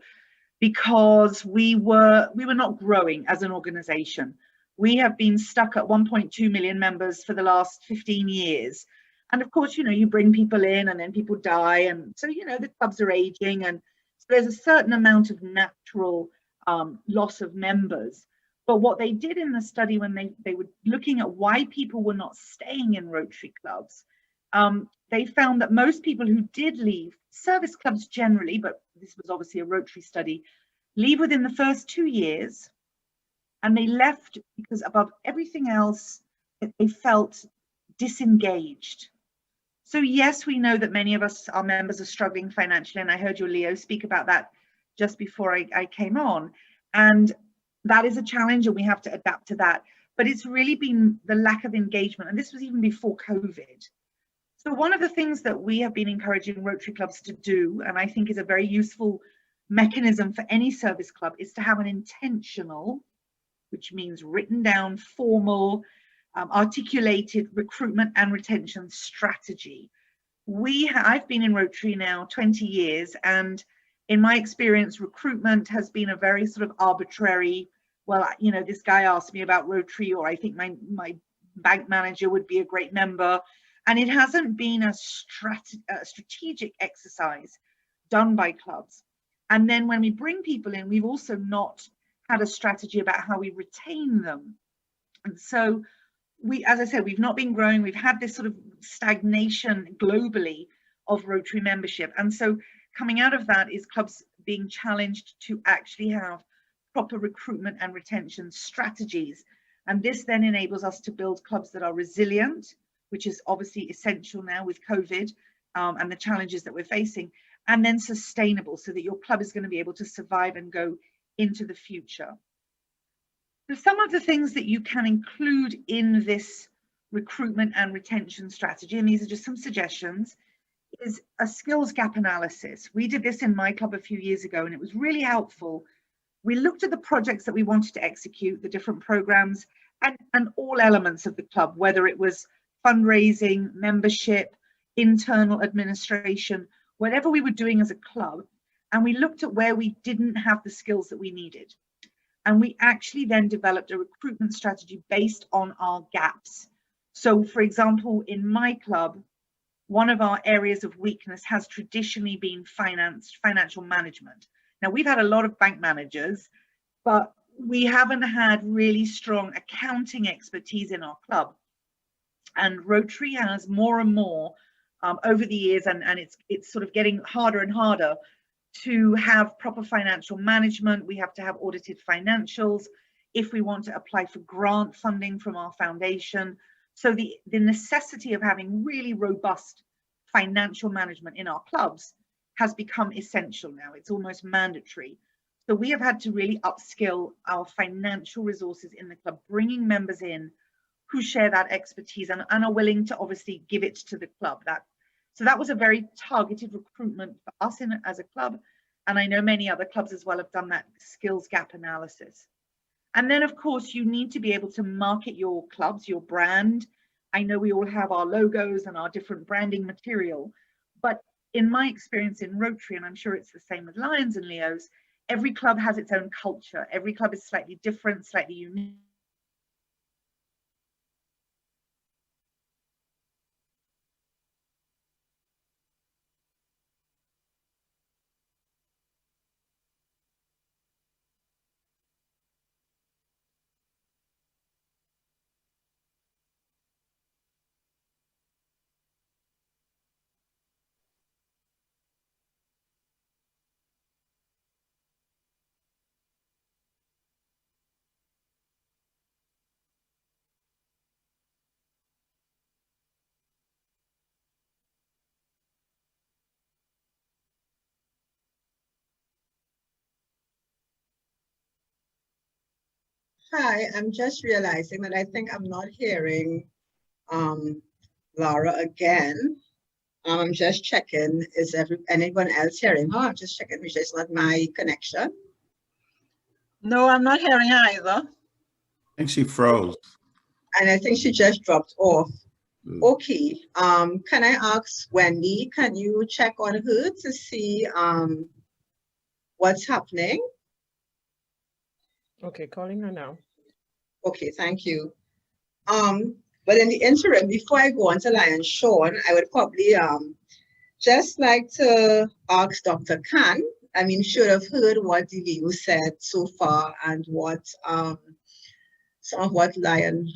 because we were not growing as an organization. We have been stuck at 1.2 million members for the last 15 years. And of course, you know, you bring people in and then people die. And so, you know, the clubs are aging, and so there's a certain amount of natural loss of members. But what they did in the study, when they were looking at why people were not staying in Rotary clubs, they found that most people who did leave, service clubs generally, but this was obviously a Rotary study, leave within the first 2 years, and they left because above everything else, they felt disengaged. So yes, we know that many of us, our members, are struggling financially, and I heard your Leo speak about that just before I came on, and that is a challenge, and we have to adapt to that. but it's really been the lack of engagement. And this was even before COVID. So one of the things that we have been encouraging Rotary clubs to do, and I think is a very useful mechanism for any service club, is to have an intentional, which means written down, formal, articulated recruitment and retention strategy. I've been in Rotary now 20 years, and in my experience, recruitment has been a very sort of arbitrary, well, you know, this guy asked me about Rotary, or I think my bank manager would be a great member. And it hasn't been a strategic exercise done by clubs. And then when we bring people in, we've also not had a strategy about how we retain them. And so as I said, we've not been growing. We've had this sort of stagnation globally of Rotary membership. And so coming out of that is clubs being challenged to actually have proper recruitment and retention strategies. And this then enables us to build clubs that are resilient, which is obviously essential now with COVID and the challenges that we're facing, and then sustainable, so that your club is going to be able to survive and go into the future. So some of the things that you can include in this recruitment and retention strategy, and these are just some suggestions, is a skills gap analysis. We did this in my club a few years ago, and it was really helpful. We looked at the projects that we wanted to execute, the different programs, and all elements of the club, whether it was fundraising, membership, internal administration, whatever we were doing as a club. And we looked at where we didn't have the skills that we needed. And we actually then developed a recruitment strategy based on our gaps. So for example, in my club, one of our areas of weakness has traditionally been financial management. Now, we've had a lot of bank managers, but we haven't had really strong accounting expertise in our club. And Rotary has more and more over the years, and it's sort of getting harder and harder to have proper financial management. We have to have audited financials if we want to apply for grant funding from our foundation. So the necessity of having really robust financial management in our clubs has become essential now. It's almost mandatory. So we have had to really upskill our financial resources in the club, bringing members in who share that expertise and are willing to obviously give it to the club. So that was a very targeted recruitment for us as a club. And I know many other clubs as well have done that skills gap analysis. And then of course, you need to be able to market your clubs, your brand. I know we all have our logos and our different branding material, but in my experience in Rotary, and I'm sure it's the same with Lions and Leos, every club has its own culture. Every club is slightly different, slightly unique. Hi, I'm just realizing that I think I'm not hearing Laura again. I'm just checking, is anyone else hearing her? I'm just checking, which is not my connection. No, I'm not hearing her either. I think she froze. And I think she just dropped off. Okay, can I ask Wendy, can you check on her to see what's happening? Okay, calling her now. Okay, thank you. But in the interim, before I go on to Lion Sean, I would probably just like to ask Dr. Khan. I mean, should have heard what the Leo said so far and what some of what Rotarian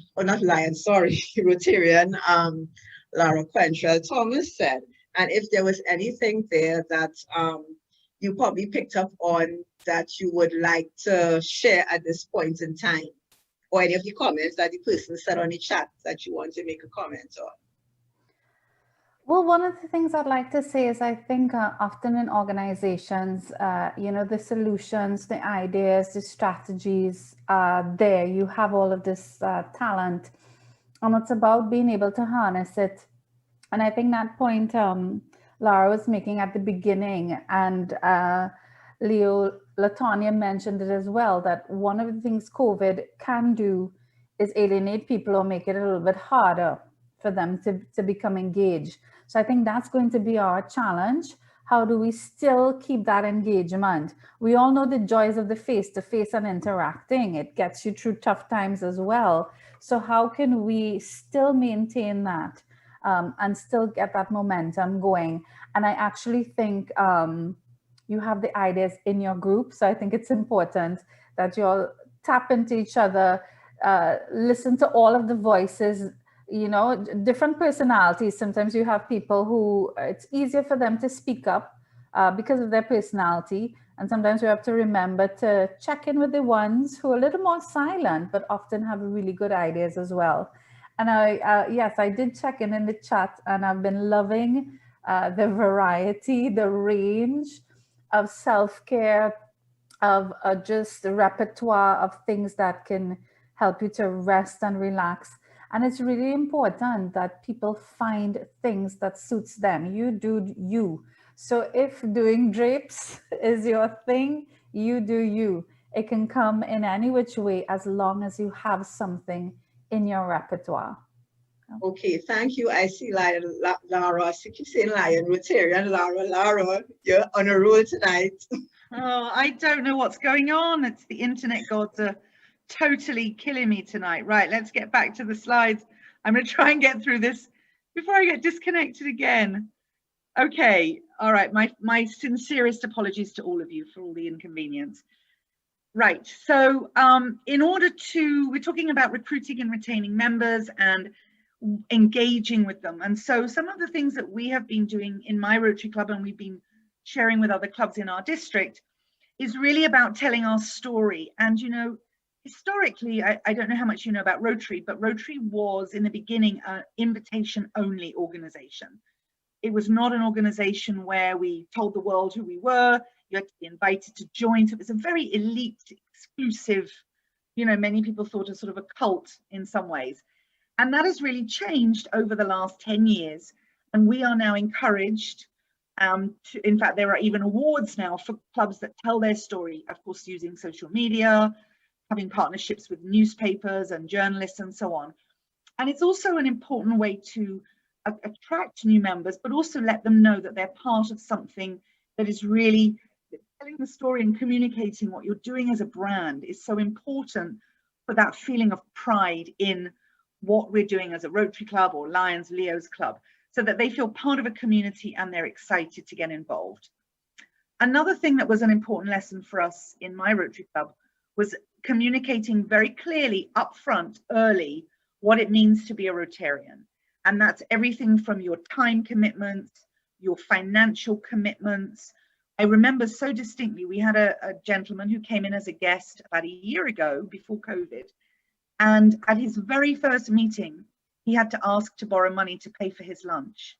Lara Quentrell Thomas said. And if there was anything there that you probably picked up on that you would like to share at this point in time, or any of the comments that the person said on the chat that you want to make a comment on. Well, one of the things I'd like to say is I think often in organizations, the solutions, the ideas, the strategies are there. You have all of this talent, and it's about being able to harness it. And I think that point Lara was making at the beginning, and Latonya mentioned it as well, that one of the things COVID can do is alienate people or make it a little bit harder for them to become engaged. So I think that's going to be our challenge. How do we still keep that engagement? We all know the joys of the face-to-face and interacting. It gets you through tough times as well. So how can we still maintain that and still get that momentum going? And I actually think you have the ideas in your group. So I think it's important that you all tap into each other, listen to all of the voices, different personalities. Sometimes you have people who it's easier for them to speak up because of their personality. And sometimes we have to remember to check in with the ones who are a little more silent, but often have really good ideas as well. And yes, I did check in the chat, and I've been loving the variety, the range of self-care, of just the repertoire of things that can help you to rest and relax. And it's really important that people find things that suits them. You do you. So if doing drapes is your thing, you do you. It can come in any which way as long as you have something in your repertoire. Okay, thank you. I see Lara. I keep saying Lion, Rotarian, Lara, you're on a roll tonight. Oh, I don't know what's going on. It's the internet gods are totally killing me tonight. Right, let's get back to the slides. I'm going to try and get through this before I get disconnected again. Okay, all right, my sincerest apologies to all of you for all the inconvenience. Right, so we're talking about recruiting and retaining members and engaging with them. And so some of the things that we have been doing in my Rotary Club, and we've been sharing with other clubs in our district, is really about telling our story. And historically, I don't know how much you know about Rotary, but Rotary was in the beginning an invitation only organization. It was not an organization where we told the world who we were. You had to be invited to join. So it was a very elite, exclusive, many people thought of sort of a cult in some ways. And that has really changed over the last 10 years. And we are now encouraged in fact, there are even awards now for clubs that tell their story, of course, using social media, having partnerships with newspapers and journalists and so on. And it's also an important way to attract new members, but also let them know that they're part of something that is really telling the story and communicating what you're doing as a brand is so important for that feeling of pride in what we're doing as a Rotary Club or Lions Leo's Club, so that they feel part of a community and they're excited to get involved. Another thing that was an important lesson for us in my Rotary Club was communicating very clearly upfront, early, what it means to be a Rotarian. And that's everything from your time commitments, your financial commitments. I remember so distinctly, we had a gentleman who came in as a guest about a year ago before COVID. And at his very first meeting, he had to ask to borrow money to pay for his lunch.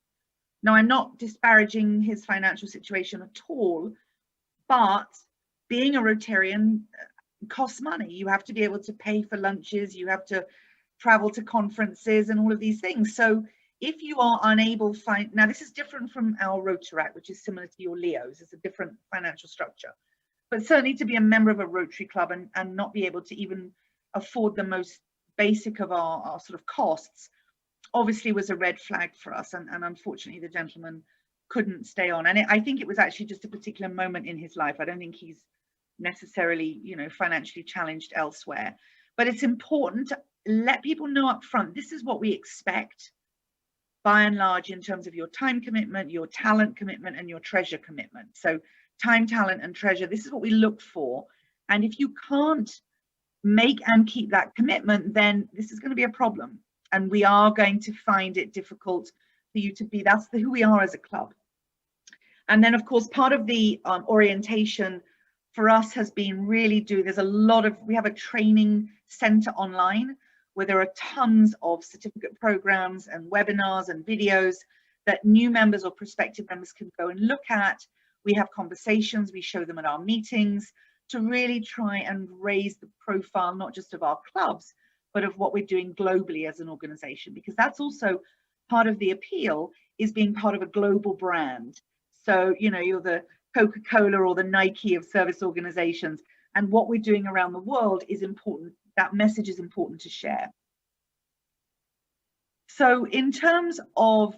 Now, I'm not disparaging his financial situation at all, but being a Rotarian costs money. You have to be able to pay for lunches, you have to travel to conferences and all of these things. So if you are unable to now this is different from our Rotaract, which is similar to your Leos, it's a different financial structure, but certainly to be a member of a Rotary Club and not be able to even afford the most basic of our sort of costs, obviously was a red flag for us. And unfortunately, the gentleman couldn't stay on. And I think it was actually just a particular moment in his life. I don't think he's necessarily, financially challenged elsewhere. But it's important to let people know up front, this is what we expect, by and large, in terms of your time commitment, your talent commitment, and your treasure commitment. So time, talent, and treasure, this is what we look for. And if you can't make and keep that commitment, then this is going to be a problem. And we are going to find it difficult for you to be, that's who we are as a club. And then, of course, part of the orientation for us has been really we have a training center online where there are tons of certificate programs and webinars and videos that new members or prospective members can go and look at. We have conversations, we show them at our meetings to really try and raise the profile, not just of our clubs, but of what we're doing globally as an organization, because that's also part of the appeal, is being part of a global brand. So, you know, you're the Coca-Cola or the Nike of service organizations, and what we're doing around the world is important. That message is important to share. So in terms of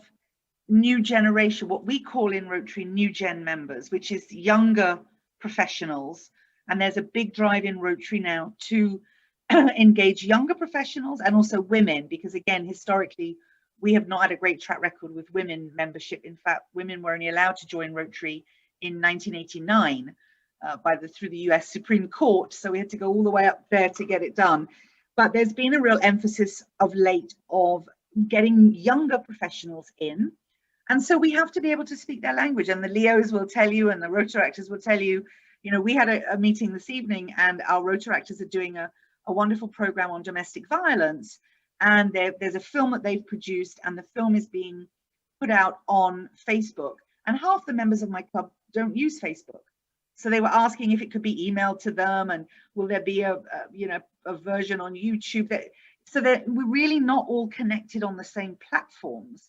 new generation, what we call in Rotary new gen members, which is younger professionals, and there's a big drive in Rotary now to engage younger professionals and also women, because again, historically, we have not had a great track record with women membership. In fact, women were only allowed to join Rotary in 1989 through the US Supreme Court. So we had to go all the way up there to get it done. But there's been a real emphasis of late of getting younger professionals in. And so we have to be able to speak their language, and the Leos will tell you, and the Rotaractors will tell you, you know, we had a meeting this evening, and our Rotaractors are doing a wonderful program on domestic violence. And there's a film that they've produced, and the film is being put out on Facebook. And half the members of my club don't use Facebook. So they were asking if it could be emailed to them, and will there be a version on YouTube, so that we're really not all connected on the same platforms.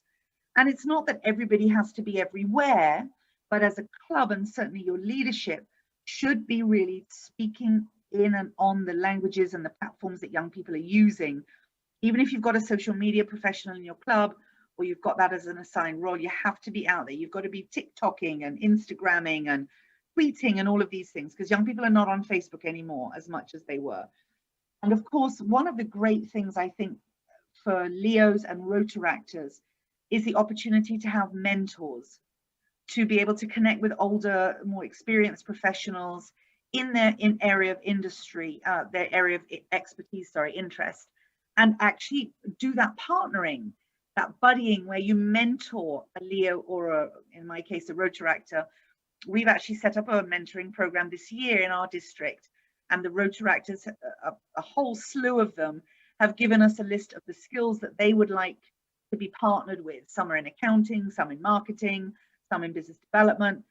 And it's not that everybody has to be everywhere, but as a club, and certainly your leadership should be really speaking in and on the languages and the platforms that young people are using. Even if you've got a social media professional in your club, or you've got that as an assigned role, you have to be out there. You've got to be TikToking and Instagramming and tweeting and all of these things, because young people are not on Facebook anymore as much as they were. And of course, one of the great things I think for Leos and Rotaractors is the opportunity to have mentors, to be able to connect with older, more experienced professionals in their area of industry, their area of expertise, interest, and actually do that partnering, that buddying, where you mentor a Leo or in my case, a Rotaractor. We've actually set up a mentoring program this year in our district, and the Rotaractors, a whole slew of them, have given us a list of the skills that they would like to be partnered with. Some are in accounting, some in marketing, some in business development.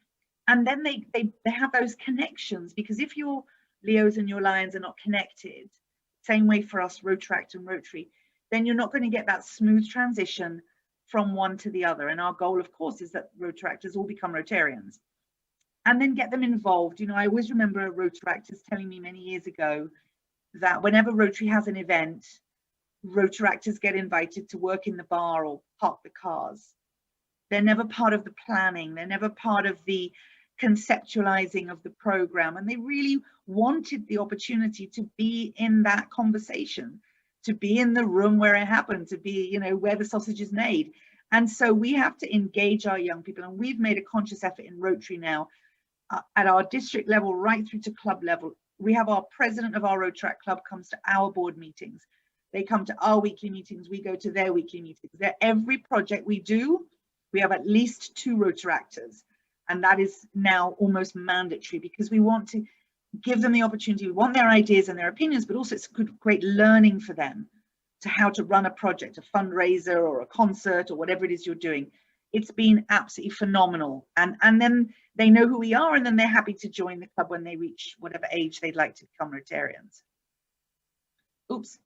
And then they have those connections, because if your Leos and your Lions are not connected, same way for us Rotaract and Rotary, then you're not going to get that smooth transition from one to the other. And our goal, of course, is that Rotaractors all become Rotarians and then get them involved. You know, I always remember Rotaractors telling me many years ago that whenever Rotary has an event, Rotaractors get invited to work in the bar or park the cars. They're never part of the planning. They're never part of the conceptualizing of the program. And they really wanted the opportunity to be in that conversation, to be in the room where it happened, to be, you know, where the sausage is made. And so we have to engage our young people. And we've made a conscious effort in Rotary now at our district level, right through to club level. We have our president of our Rotaract club comes to our board meetings. They come to our weekly meetings. We go to their weekly meetings. Every project we do, we have at least 2 Rotaractors. And that is now almost mandatory, because we want to give them the opportunity. We want their ideas and their opinions, but also it's great learning for them to how to run a project, a fundraiser or a concert or whatever it is you're doing. It's been absolutely phenomenal. And then they know who we are, and then they're happy to join the club when they reach whatever age they'd like to become Rotarians. Oops.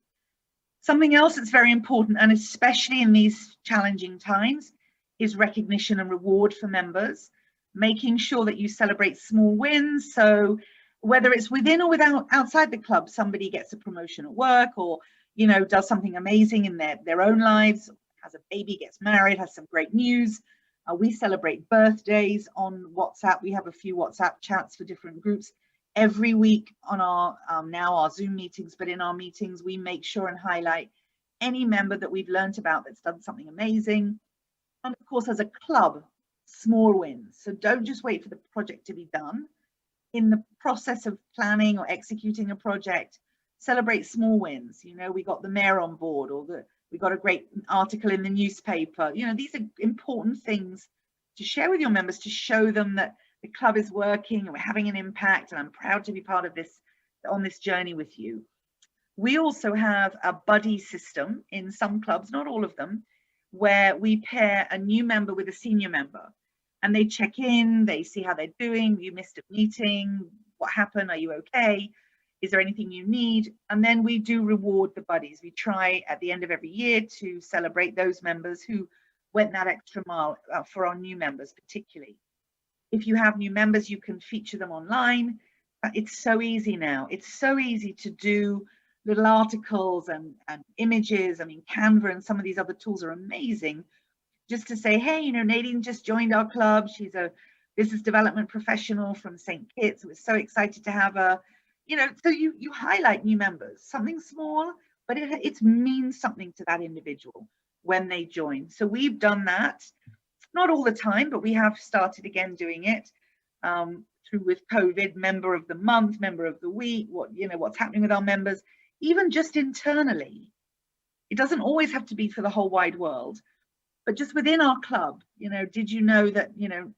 Something else that's very important, and especially in these challenging times, is recognition and reward for members, making sure that you celebrate small wins. So whether it's within or outside the club, somebody gets a promotion at work, or, you know, does something amazing in their own lives, has a baby, gets married, has some great news. We celebrate birthdays on WhatsApp. We have a few WhatsApp chats for different groups every week on our now our Zoom meetings, but in our meetings, we make sure and highlight any member that we've learned about that's done something amazing. And of course, as a club, small wins. So don't just wait for the project to be done. In the process of planning or executing a project, celebrate small wins. You know, we got the mayor on board, or we got a great article in the newspaper. You know, these are important things to share with your members, to show them that the club is working and we're having an impact, and I'm proud to be part of this, on this journey with you. We also have a buddy system in some clubs, not all of them, where we pair a new member with a senior member, and they check in, they see how they're doing. You missed a meeting, what happened, are you okay, is there anything you need? And then we do reward the buddies. We try at the end of every year to celebrate those members who went that extra mile for our new members particularly. If you have new members, you can feature them online. It's so easy now. It's so easy to do little articles and images. I mean, Canva and some of these other tools are amazing. Just to say, hey, you know, Nadine just joined our club. She's a business development professional from St. Kitts. We're so excited to have her. You know, so you highlight new members, something small, but it means something to that individual when they join. So we've done that, not all the time, but we have started again doing it through with COVID, member of the month, member of the week, what's happening with our members, even just internally. It doesn't always have to be for the whole wide world, but just within our club, you know, did you know that, you know,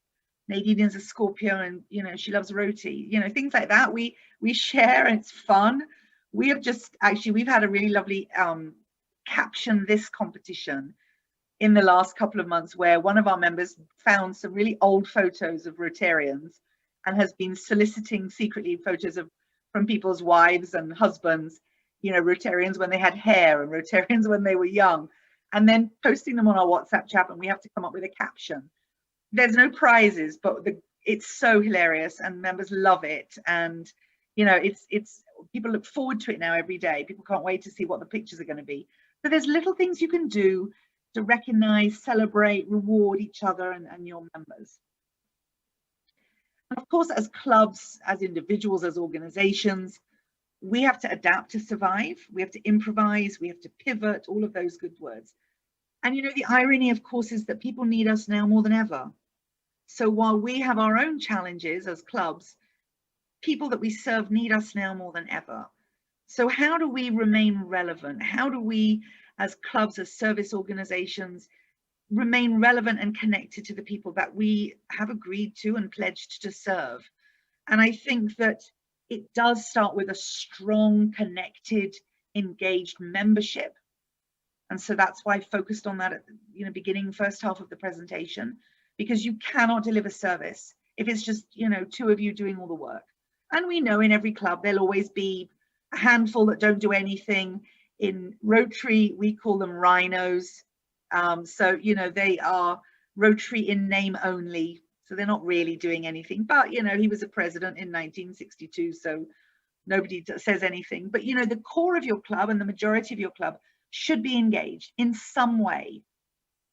Nadine is a Scorpio and, you know, she loves roti, you know, things like that. We share and it's fun. We have just we've had a really lovely caption this competition in the last couple of months where one of our members found some really old photos of Rotarians and has been soliciting secretly photos from people's wives and husbands, you know, Rotarians when they had hair and Rotarians when they were young, and then posting them on our WhatsApp chat, and we have to come up with a caption. There's no prizes, but it's so hilarious and members love it. And, you know, it's people look forward to it now every day. People can't wait to see what the pictures are going to be. So there's little things you can do to recognize, celebrate, reward each other and your members. And of course, as clubs, as individuals, as organizations, we have to adapt to survive. We have to improvise. We have to pivot, all of those good words. And, you know, the irony, of course, is that people need us now more than ever. So while we have our own challenges as clubs, people that we serve need us now more than ever. So how do we remain relevant? How do we, as clubs, as service organizations, remain relevant and connected to the people that we have agreed to and pledged to serve? And I think that it does start with a strong, connected, engaged membership. And so that's why I focused on that at the, you know, beginning first half of the presentation, because you cannot deliver service if it's just, you know, two of you doing all the work. And we know in every club there'll always be a handful that don't do anything. In Rotary, we call them rhinos. So, you know, they are Rotary in name only. So they're not really doing anything. But, you know, he was a president in 1962, so nobody says anything. But, you know, the core of your club and the majority of your club should be engaged in some way,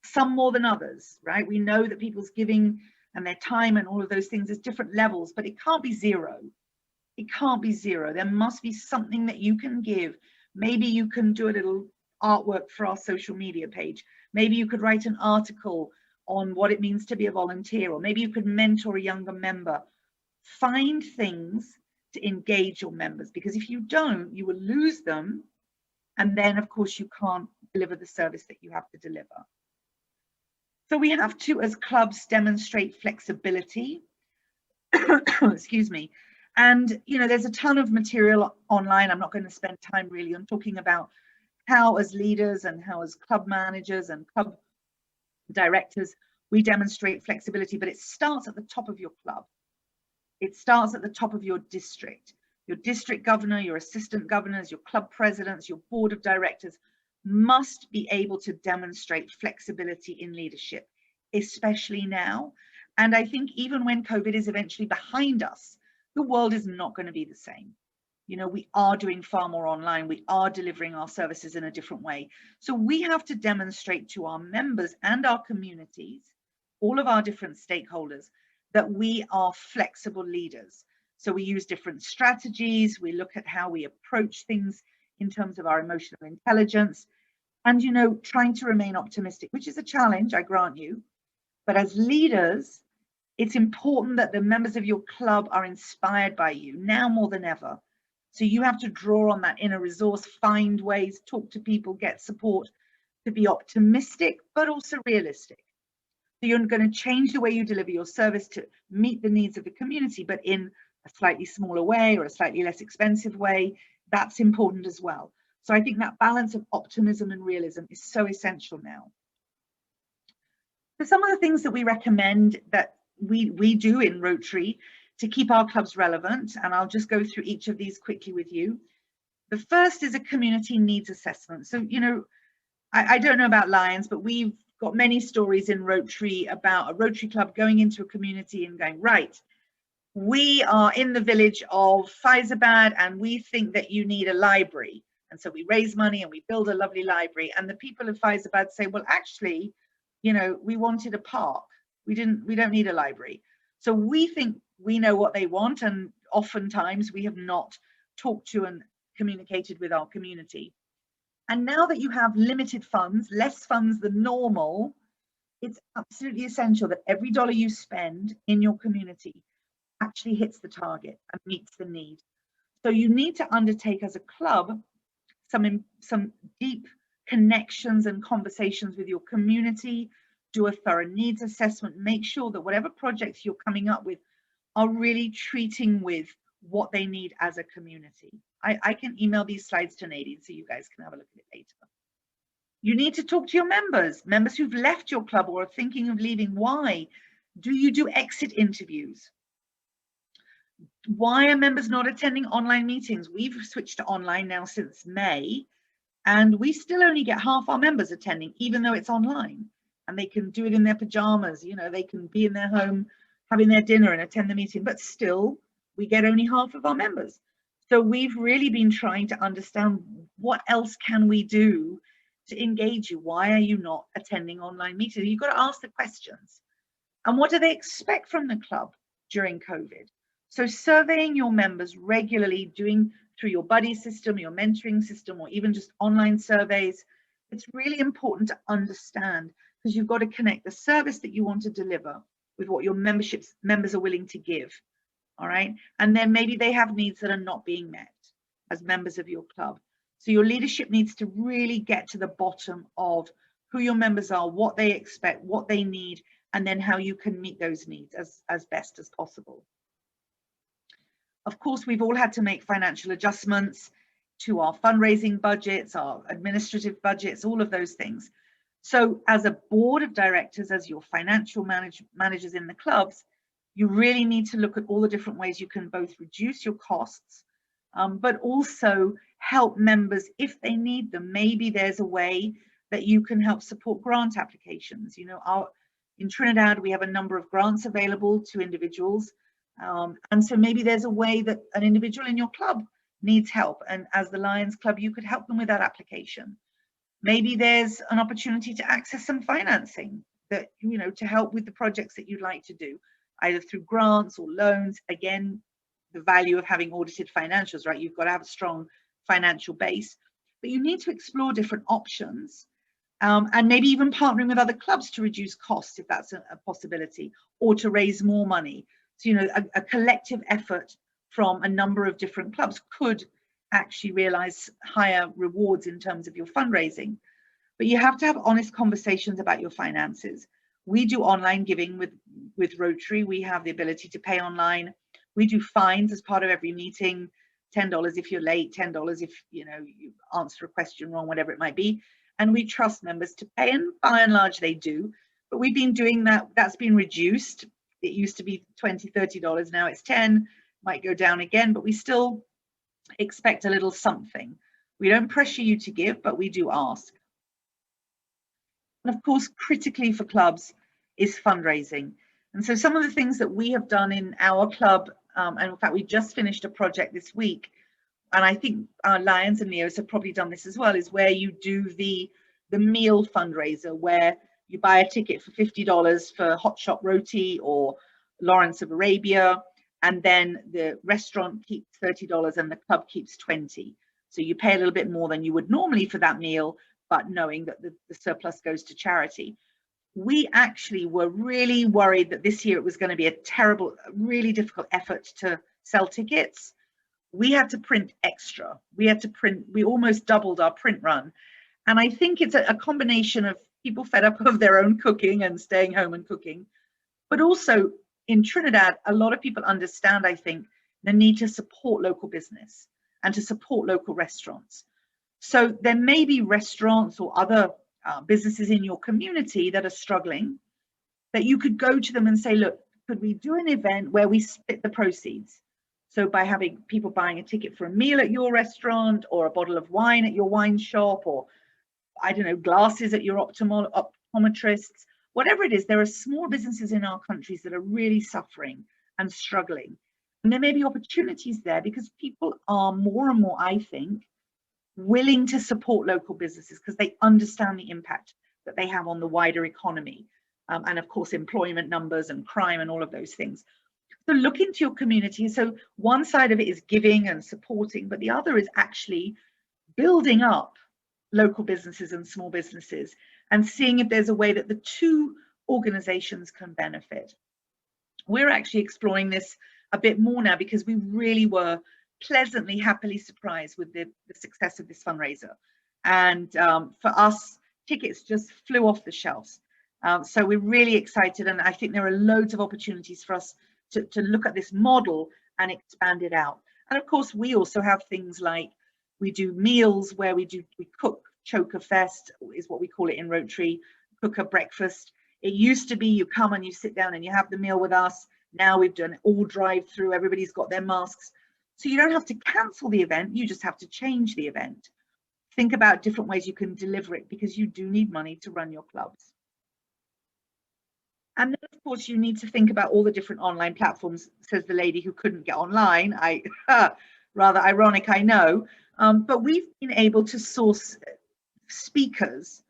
some more than others, right? We know that people's giving and their time and all of those things is different levels, but it can't be zero. It can't be zero. There must be something that you can give. Maybe you can do a little artwork for our social media page. Maybe you could write an article on what it means to be a volunteer, or maybe you could mentor a younger member. Find things to engage your members, because if you don't, you will lose them. And then, of course, you can't deliver the service that you have to deliver. So we have to, as clubs, demonstrate flexibility. Excuse me. And, you know, there's a ton of material online. I'm not going to spend time really on talking about how, as leaders and how, as club managers and club directors, we demonstrate flexibility. But it starts at the top of your club. It starts at the top of your district. Your district governor, your assistant governors, your club presidents, your board of directors must be able to demonstrate flexibility in leadership, especially now. And I think even when COVID is eventually behind us, the world is not going to be the same. You know, we are doing far more online. We are delivering our services in a different way. So we have to demonstrate to our members and our communities, all of our different stakeholders, that we are flexible leaders. So we use different strategies. We look at how we approach things in terms of our emotional intelligence and, you know, trying to remain optimistic, which is a challenge, I grant you. But as leaders, it's important that the members of your club are inspired by you now more than ever. So you have to draw on that inner resource, find ways, talk to people, get support to be optimistic, but also realistic. So you're going to change the way you deliver your service to meet the needs of the community, but in a slightly smaller way or a slightly less expensive way. That's important as well. So I think that balance of optimism and realism is so essential now. So some of the things that we recommend that we do in Rotary to keep our clubs relevant, and I'll just go through each of these quickly with you. The first is a community needs assessment. So, you know, I don't know about Lions, but we've got many stories in Rotary about a Rotary club going into a community and going, right, we are in the village of Faizabad and we think that you need a library. And so we raise money and we build a lovely library. And the people of Faizabad say, well, actually, you know, we wanted a park. We don't need a library. So we think we know what they want. And oftentimes we have not talked to and communicated with our community. And now that you have limited funds, less funds than normal, it's absolutely essential that every dollar you spend in your community actually hits the target and meets the need. So you need to undertake as a club some deep connections and conversations with your community, do a thorough needs assessment, make sure that whatever projects you're coming up with are really treating with what they need as a community. I can email these slides to Nadine so you guys can have a look at it later. You need to talk to your members who've left your club or are thinking of leaving. Why? Do you do exit interviews? Why are members not attending online meetings? We've switched to online now since May, and we still only get half our members attending, even though it's online. And they can do it in their pajamas, you know, they can be in their home having their dinner and attend the meeting, but still we get only half of our members. So we've really been trying to understand what else can we do to engage you. Why are you not attending online meetings? You've got to ask the questions. And what do they expect from the club during COVID? So surveying your members regularly, doing through your buddy system, your mentoring system, or even just online surveys, it's really important to understand, because you've got to connect the service that you want to deliver with what your members are willing to give. All right. And then maybe they have needs that are not being met as members of your club. So your leadership needs to really get to the bottom of who your members are, what they expect, what they need, and then how you can meet those needs as best as possible. Of course, we've all had to make financial adjustments to our fundraising budgets, our administrative budgets, all of those things. So as a board of directors, as your financial managers in the clubs, you really need to look at all the different ways you can both reduce your costs, but also help members if they need them. Maybe there's a way that you can help support grant applications. You know, in Trinidad, we have a number of grants available to individuals. And so maybe there's a way that an individual in your club needs help. And as the Lions Club, you could help them with that application. Maybe there's an opportunity to access some financing that, you know, to help with the projects that you'd like to do, either through grants or loans. Again, the value of having audited financials, right? You've got to have a strong financial base, but you need to explore different options, and maybe even partnering with other clubs to reduce costs if that's a possibility, or to raise more money. So, you know, a collective effort from a number of different clubs could actually realize higher rewards in terms of your fundraising. But you have to have honest conversations about your finances. We do online giving with Rotary. We have the ability to pay online. We do fines as part of every meeting, $10 if you're late, $10 if, you know, you answer a question wrong, whatever it might be. And we trust members to pay, and by and large they do. But we've been doing that. That's been reduced. It used to be $20, $30. Now it's 10, might go down again, but we still expect a little something. We don't pressure you to give, but we do ask. And of course, critically for clubs is fundraising. And so some of the things that we have done in our club, and in fact, we just finished a project this week, and I think our Lions and Neos have probably done this as well, is where you do the meal fundraiser, where you buy a ticket for $50 for Hot Shop Roti or Lawrence of Arabia, and then the restaurant keeps $30 and the club keeps $20. So you pay a little bit more than you would normally for that meal, but knowing that the surplus goes to charity. We actually were really worried that this year it was going to be a terrible, really difficult effort to sell tickets. We had to print extra. We almost doubled our print run. And I think it's a combination of people fed up of their own cooking and staying home and cooking, but also in Trinidad, a lot of people understand, I think, the need to support local business and to support local restaurants. So there may be restaurants or other businesses in your community that are struggling, that you could go to them and say, look, could we do an event where we split the proceeds? So by having people buying a ticket for a meal at your restaurant, or a bottle of wine at your wine shop, or I don't know, glasses at your optometrists, whatever it is, there are small businesses in our countries that are really suffering and struggling. And there may be opportunities there because people are more and more, I think, willing to support local businesses because they understand the impact that they have on the wider economy. And of course, employment numbers and crime and all of those things. So look into your community. So one side of it is giving and supporting, but the other is actually building up local businesses and small businesses and seeing if there's a way that the two organizations can benefit. We're actually exploring this a bit more now because we really were pleasantly, happily surprised with the success of this fundraiser. And for us, tickets just flew off the shelves. So we're really excited, and I think there are loads of opportunities for us to look at this model and expand it out. And of course, we also have things like we do meals where we cook. Choker Fest is what we call it in Rotary, cook a breakfast. It used to be you come and you sit down and you have the meal with us. Now we've done all drive-through, everybody's got their masks. So you don't have to cancel the event, you just have to change the event. Think about different ways you can deliver it because you do need money to run your clubs. And then, of course, you need to think about all the different online platforms, says the lady who couldn't get online. Rather ironic, I know. But we've been able to source speakers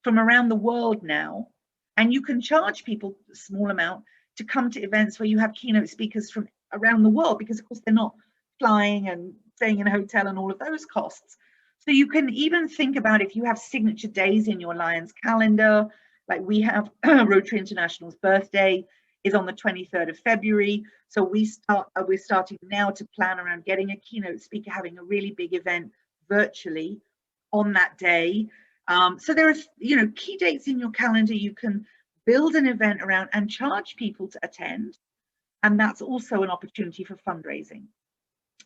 from around the world now. And you can charge people a small amount to come to events where you have keynote speakers from around the world, because, of course, they're not flying and staying in a hotel and all of those costs. So you can even think about if you have signature days in your Lions calendar. Like we have Rotary International's birthday is on the 23rd of February. So we're starting now to plan around getting a keynote speaker, having a really big event virtually on that day. So there are, key dates in your calendar you can build an event around and charge people to attend. And that's also an opportunity for fundraising,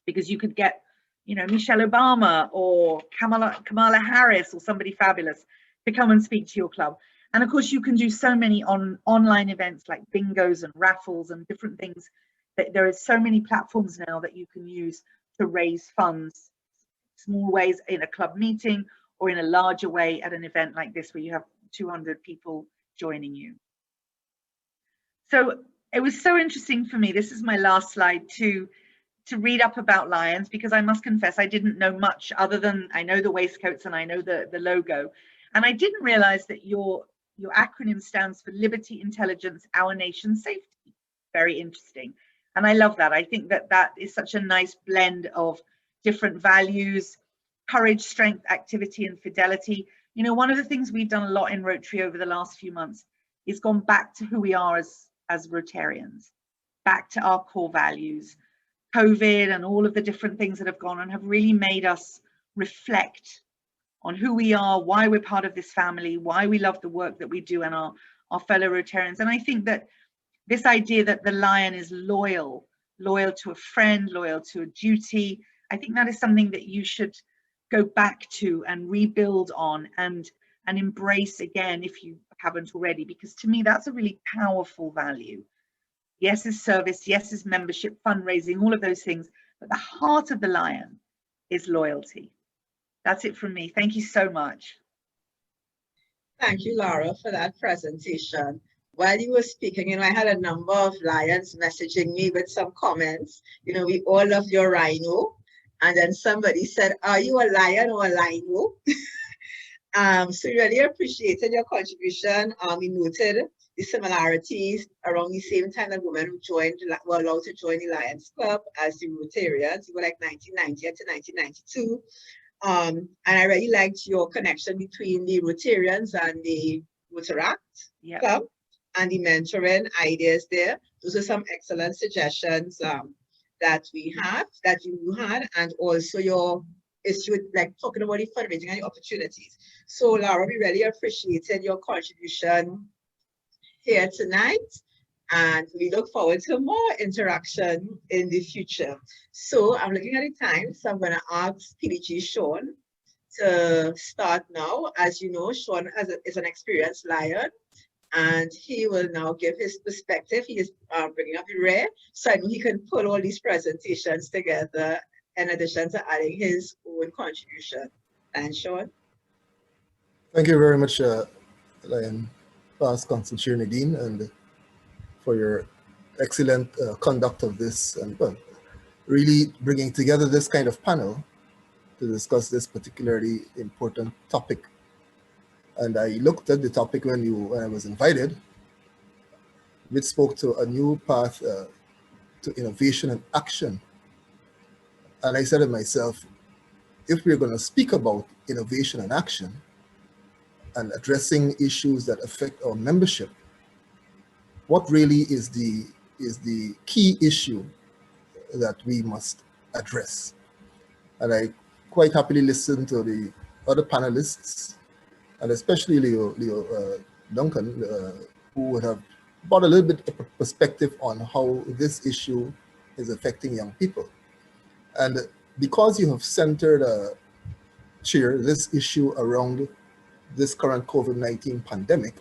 because you could get, Michelle Obama or Kamala Harris or somebody fabulous to come and speak to your club. And of course, you can do so many online events like bingos and raffles and different things. There are so many platforms now that you can use to raise funds, small ways in a club meeting or in a larger way at an event like this where you have 200 people joining you. So it was so interesting for me. This is my last slide to read up about Lions, because I must confess I didn't know much other than I know the waistcoats and I know the logo. And I didn't realize that your acronym stands for Liberty, Intelligence, Our Nation, Safety. Very interesting. And I love that. I think that is such a nice blend of different values, courage, strength, activity, and fidelity. One of the things we've done a lot in Rotary over the last few months is gone back to who we are as Rotarians, back to our core values. COVID and all of the different things that have gone on have really made us reflect on who we are, why we're part of this family, why we love the work that we do, and our fellow Rotarians. And I think that this idea that the Lion is loyal to a friend, loyal to a duty, I think that is something that you should go back to and rebuild on and embrace again if you haven't already, because to me that's a really powerful value. Yes is service, yes is membership, fundraising, all of those things, but the heart of the Lion is loyalty. That's it from me. Thank you so much. Thank you, Laura, for that presentation. While you were speaking, I had a number of Lions messaging me with some comments. We all love your rhino. And then somebody said, are you a lion or a lino? So we really appreciated your contribution. We noted the similarities around the same time that women who were allowed to join the Lions Club as the Rotarians. You were like 1990 to 1992. And I really liked your connection between the Rotarians and the Rotaract Club and the mentoring ideas there. Those are some excellent suggestions that you had, and also your issue like talking about the fundraising and the opportunities. So Laura, we really appreciated your contribution here tonight, and we look forward to more interaction in the future. So I'm looking at the time, so I'm going to ask PDG Sean to start now. As you know, Sean is an experienced Lion, and he will now give his perspective. He is bringing up the rear, so I know he can pull all these presentations together in addition to adding his own contribution. And Sean? Thank you very much, Lion Past Council Chair Nadine, and for your excellent conduct of this, and well, really bringing together this kind of panel to discuss this particularly important topic. And I looked at the topic when I was invited, which spoke to a new path to innovation and action. And I said to myself, if we're going to speak about innovation and action and addressing issues that affect our membership, what really is the key issue that we must address? And I quite happily listened to the other panelists, and especially Leo Duncan, who would have brought a little bit of perspective on how this issue is affecting young people. And because you have centered, Chair, this issue around this current COVID-19 pandemic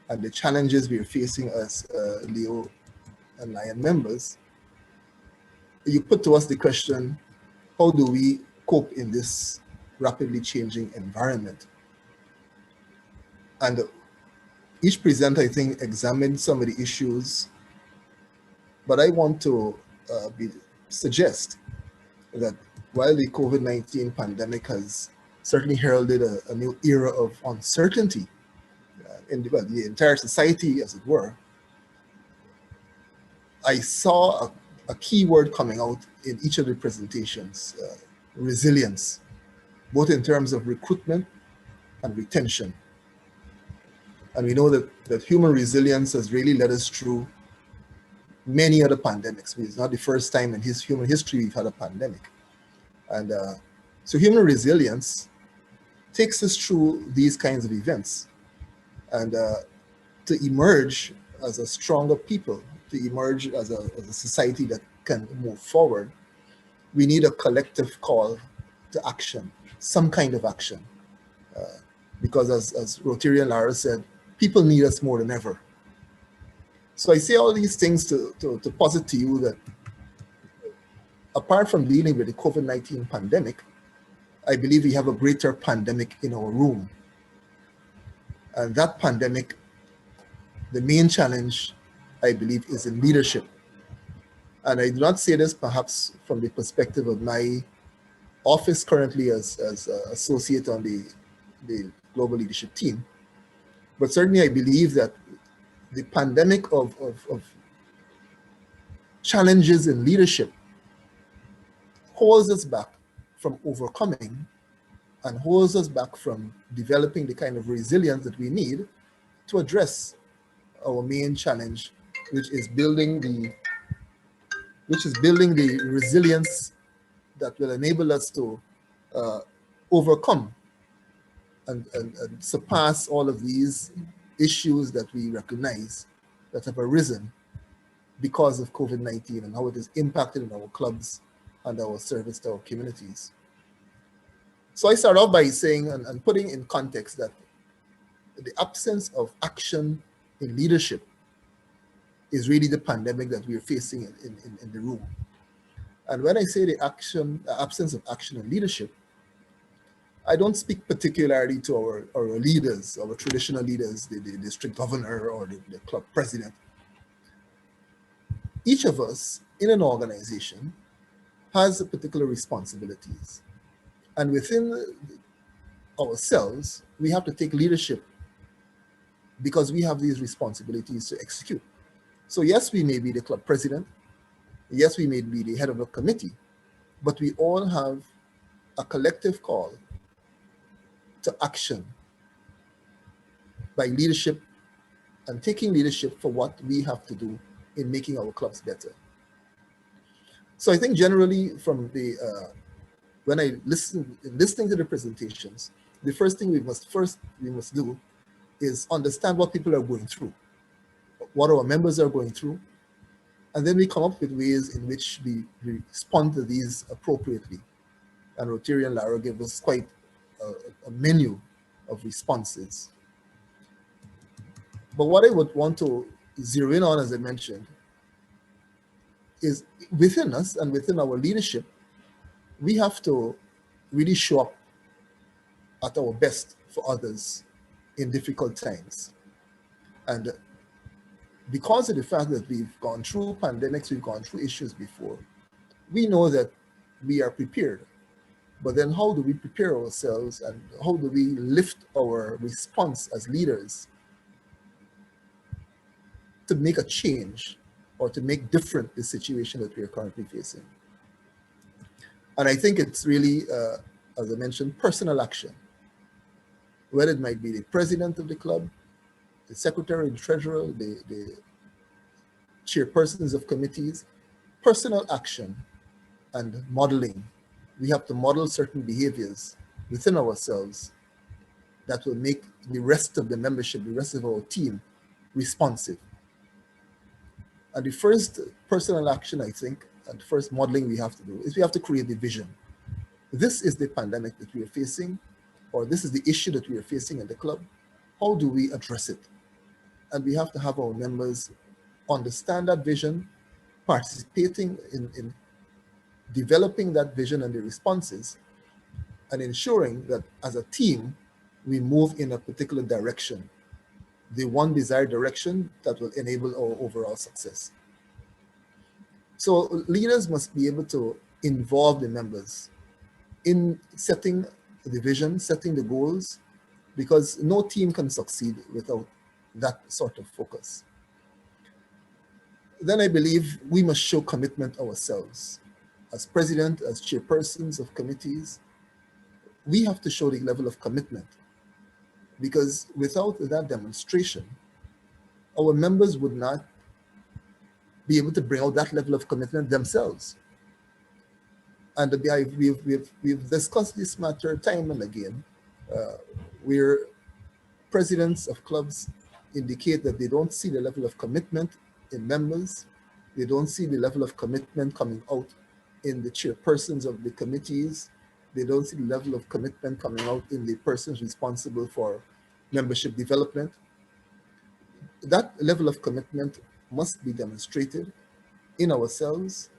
and the challenges we are facing as Leo and Lion members, you put to us the question, how do we cope in this rapidly changing environment? And each presenter, I think, examined some of the issues, but I want to suggest that while the COVID-19 pandemic has certainly heralded a new era of uncertainty in the entire society, as it were, I saw a key word coming out in each of the presentations, resilience, both in terms of recruitment and retention. And we know that human resilience has really led us through many other pandemics. It's not the first time in human history we've had a pandemic. And so human resilience takes us through these kinds of events. And to emerge as a stronger people, to emerge as a society that can move forward, we need a collective call to action, some kind of action. Because as Rotary and Lara said, people need us more than ever. So I say all these things to posit to you that apart from dealing with the COVID-19 pandemic, I believe we have a greater pandemic in our room. And that pandemic, the main challenge, I believe, is in leadership. And I do not say this perhaps from the perspective of my office currently as associate on the global leadership team, but certainly I believe that the pandemic of challenges in leadership holds us back from overcoming and holds us back from developing the kind of resilience that we need to address our main challenge, which is building the resilience that will enable us to overcome and surpass all of these issues that we recognize that have arisen because of COVID-19 and how it has impacted in our clubs and our service to our communities. So I start off by saying and putting in context that the absence of action in leadership is really the pandemic that we are facing in the room. And when I say the absence of action in leadership, I don't speak particularly to our leaders, our traditional leaders, the district governor or the club president. Each of us in an organization has particular responsibilities. And within ourselves, we have to take leadership because we have these responsibilities to execute. So yes, we may be the club president. Yes, we may be the head of a committee, but we all have a collective call to action by leadership and taking leadership for what we have to do in making our clubs better. So I think generally from when I listening to the presentations, the first thing we must do is understand what people are going through, what our members are going through, and then we come up with ways in which we respond to these appropriately. And Rotary and Lara gave us quite a menu of responses. But what I would want to zero in on, as I mentioned, is within us and within our leadership, we have to really show up at our best for others in difficult times. And because of the fact that we've gone through pandemics, we've gone through issues before, we know that we are prepared. But then how do we prepare ourselves and how do we lift our response as leaders to make a change or to make different the situation that we are currently facing? And I think it's really, as I mentioned, personal action. Whether it might be the president of the club, the secretary, the treasurer, the chairpersons of committees, personal action and modeling. We have to model certain behaviors within ourselves that will make the rest of the membership, the rest of our team, responsive. And the first personal action, I think, and first modeling we have to do is we have to create the vision. This is the pandemic that we are facing, or this is the issue that we are facing in the club. How do we address it? And we have to have our members understand that vision, participating in developing that vision and the responses, and ensuring that as a team, we move in a particular direction, the one desired direction that will enable our overall success. So leaders must be able to involve the members in setting the vision, setting the goals, because no team can succeed without that sort of focus. Then I believe we must show commitment ourselves. As president, as chairpersons of committees, we have to show the level of commitment, because without that demonstration, our members would not be able to bring out that level of commitment themselves. And we've discussed this matter time and again, where presidents of clubs indicate that they don't see the level of commitment in members. They don't see the level of commitment coming out in the chairpersons of the committees. They don't see the level of commitment coming out in the persons responsible for membership development. That level of commitment must be demonstrated in ourselves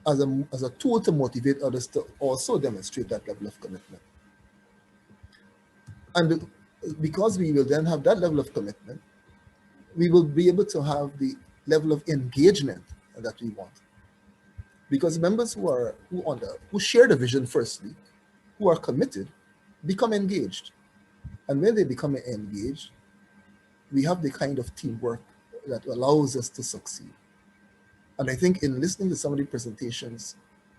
as a tool to motivate others to also demonstrate that level of commitment. And because we will then have that level of commitment, we will be able to have the level of engagement that we want. Because members who share the vision firstly, who are committed, become engaged. And when they become engaged, we have the kind of teamwork that allows us to succeed. And I think in listening to some of the presentations,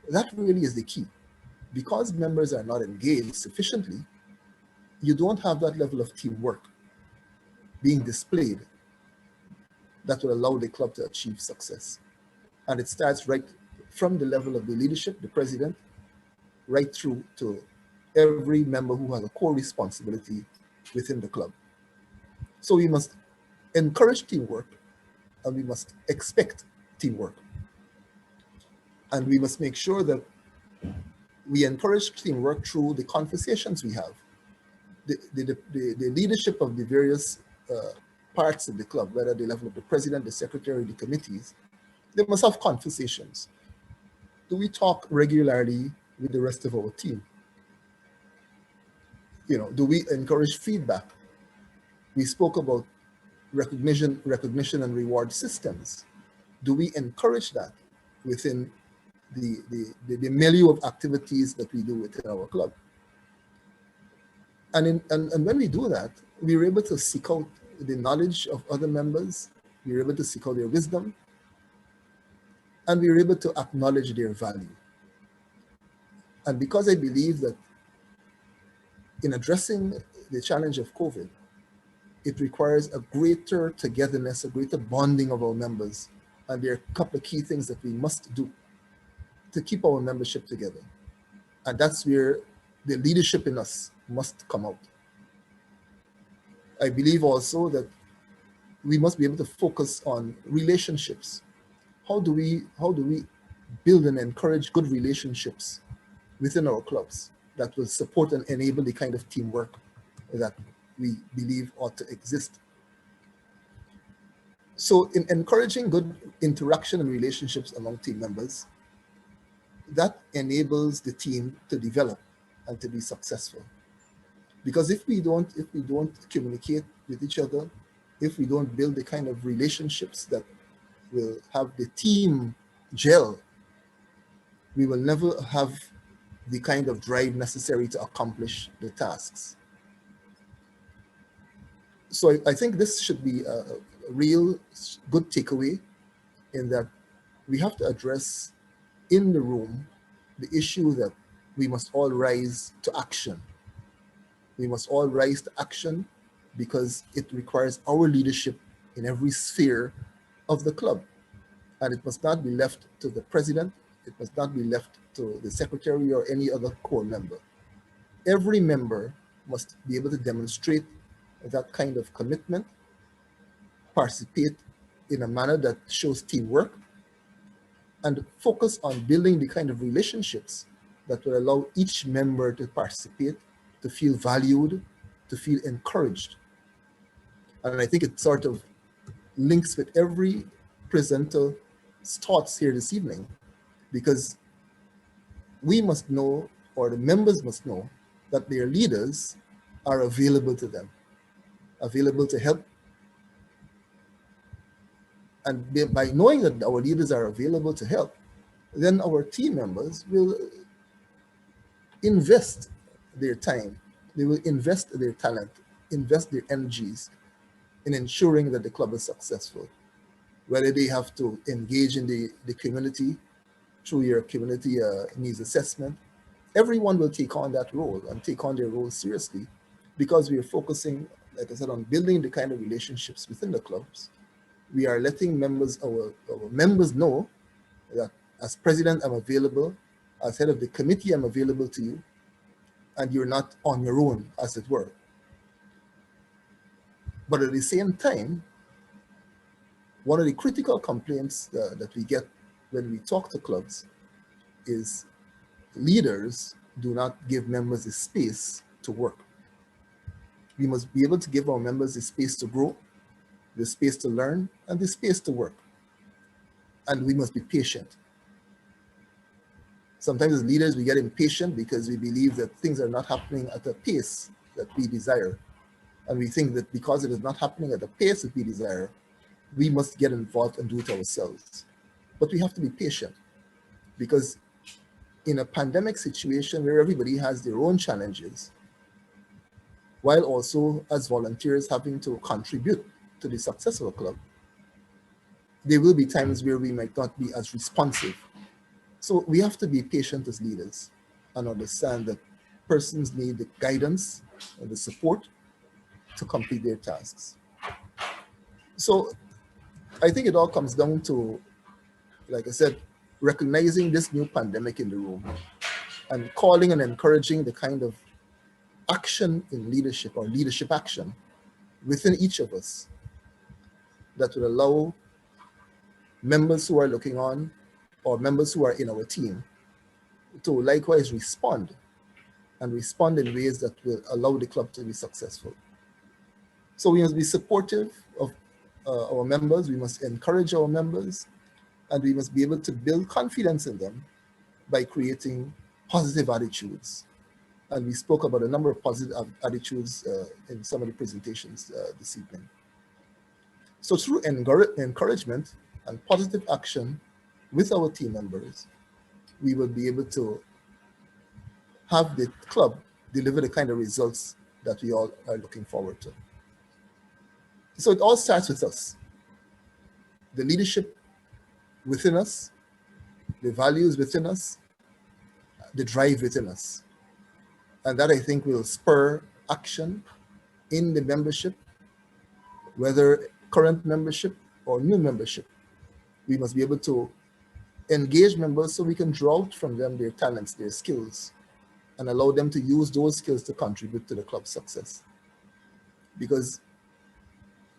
that really is the key. Because members are not engaged sufficiently, you don't have that level of teamwork being displayed that will allow the club to achieve success. And it starts right from the level of the leadership, the president, right through to every member who has a core responsibility within the club. So we must encourage teamwork, and we must expect teamwork. And we must make sure that we encourage teamwork through the conversations we have. The leadership of the various parts of the club, whether at the level of the president, the secretary, the committees, they must have conversations. Do we talk regularly with the rest of our team? Do we encourage feedback? We spoke about recognition and reward systems. Do we encourage that within the milieu of activities that we do within our club? And when we do that, we're able to seek out the knowledge of other members, we're able to seek out their wisdom, and we're able to acknowledge their value. And because I believe that in addressing the challenge of COVID, it requires a greater togetherness, a greater bonding of our members. And there are a couple of key things that we must do to keep our membership together. And that's where the leadership in us must come out. I believe also that we must be able to focus on relationships. How do we build and encourage good relationships within our clubs that will support and enable the kind of teamwork that we believe ought to exist. So in encouraging good interaction and relationships among team members, that enables the team to develop and to be successful. Because if we don't communicate with each other, if we don't build the kind of relationships that will have the team gel, we will never have the kind of drive necessary to accomplish the tasks. So I think this should be a real good takeaway, in that we have to address in the room the issue that we must all rise to action. We must all rise to action because it requires our leadership in every sphere of the club. And it must not be left to the president. It must not be left to the secretary or any other core member. Every member must be able to demonstrate that kind of commitment, participate in a manner that shows teamwork, and focus on building the kind of relationships that will allow each member to participate, to feel valued, to feel encouraged. And I think it sort of links with every presenter's thoughts here this evening, because we must know, or the members must know, that their leaders are available to them, available to help. And by knowing that our leaders are available to help, then our team members will invest their time, they will invest their talent, invest their energies in ensuring that the club is successful. Whether they have to engage in the community through your community needs assessment, everyone will take on that role and take on their role seriously, because we are focusing, like I said, on building the kind of relationships within the clubs. We are letting our members know that as president, I'm available. As head of the committee, I'm available to you. And you're not on your own, as it were. But at the same time, one of the critical complaints that we get when we talk to clubs is leaders do not give members the space to work. We must be able to give our members the space to grow, the space to learn, and the space to work. And we must be patient. Sometimes as leaders, we get impatient because we believe that things are not happening at a pace that we desire. And we think that because it is not happening at the pace that we desire, we must get involved and do it ourselves. But we have to be patient, because in a pandemic situation where everybody has their own challenges, while also as volunteers having to contribute to the success of a club, there will be times where we might not be as responsive. So we have to be patient as leaders and understand that persons need the guidance and the support to complete their tasks. So I think it all comes down to, like I said, recognizing this new pandemic in the room and calling and encouraging the kind of action in leadership, or leadership action within each of us, that will allow members who are looking on, or members who are in our team, to likewise respond, and respond in ways that will allow the club to be successful. So we must be supportive of our members, we must encourage our members, and we must be able to build confidence in them by creating positive attitudes. And we spoke about a number of positive attitudes in some of the presentations this evening. So through encouragement and positive action with our team members, we will be able to have the club deliver the kind of results that we all are looking forward to. So it all starts with us. The leadership within us, the values within us, the drive within us. And that, I think, will spur action in the membership, whether current membership or new membership. We must be able to engage members so we can draw out from them their talents, their skills, and allow them to use those skills to contribute to the club's success. Because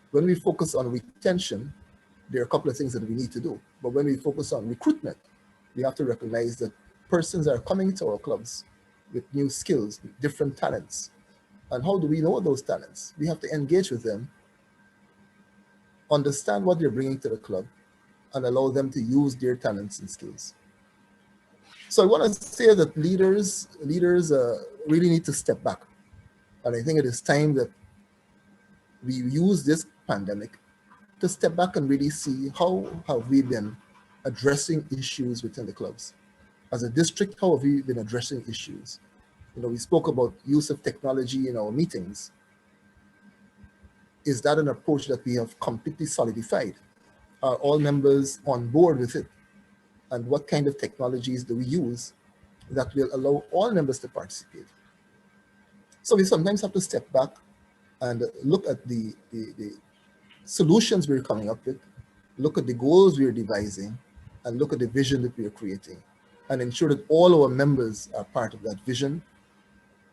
when we focus on retention, there are a couple of things that we need to do. But when we focus on recruitment, we have to recognize that persons are coming to our clubs with new skills, with different talents. And how do we know those talents? We have to engage with them, understand what they're bringing to the club, and allow them to use their talents and skills. So I want to say that leaders really need to step back. And I think it is time that we use this pandemic to step back and really see how have we been addressing issues within the clubs. As a district, how have we been addressing issues? You know, we spoke about use of technology in our meetings. Is that an approach that we have completely solidified? Are all members on board with it? And what kind of technologies do we use that will allow all members to participate? So we sometimes have to step back and look at the solutions we're coming up with, look at the goals we're devising, and look at the vision that we're creating, and ensure that all our members are part of that vision.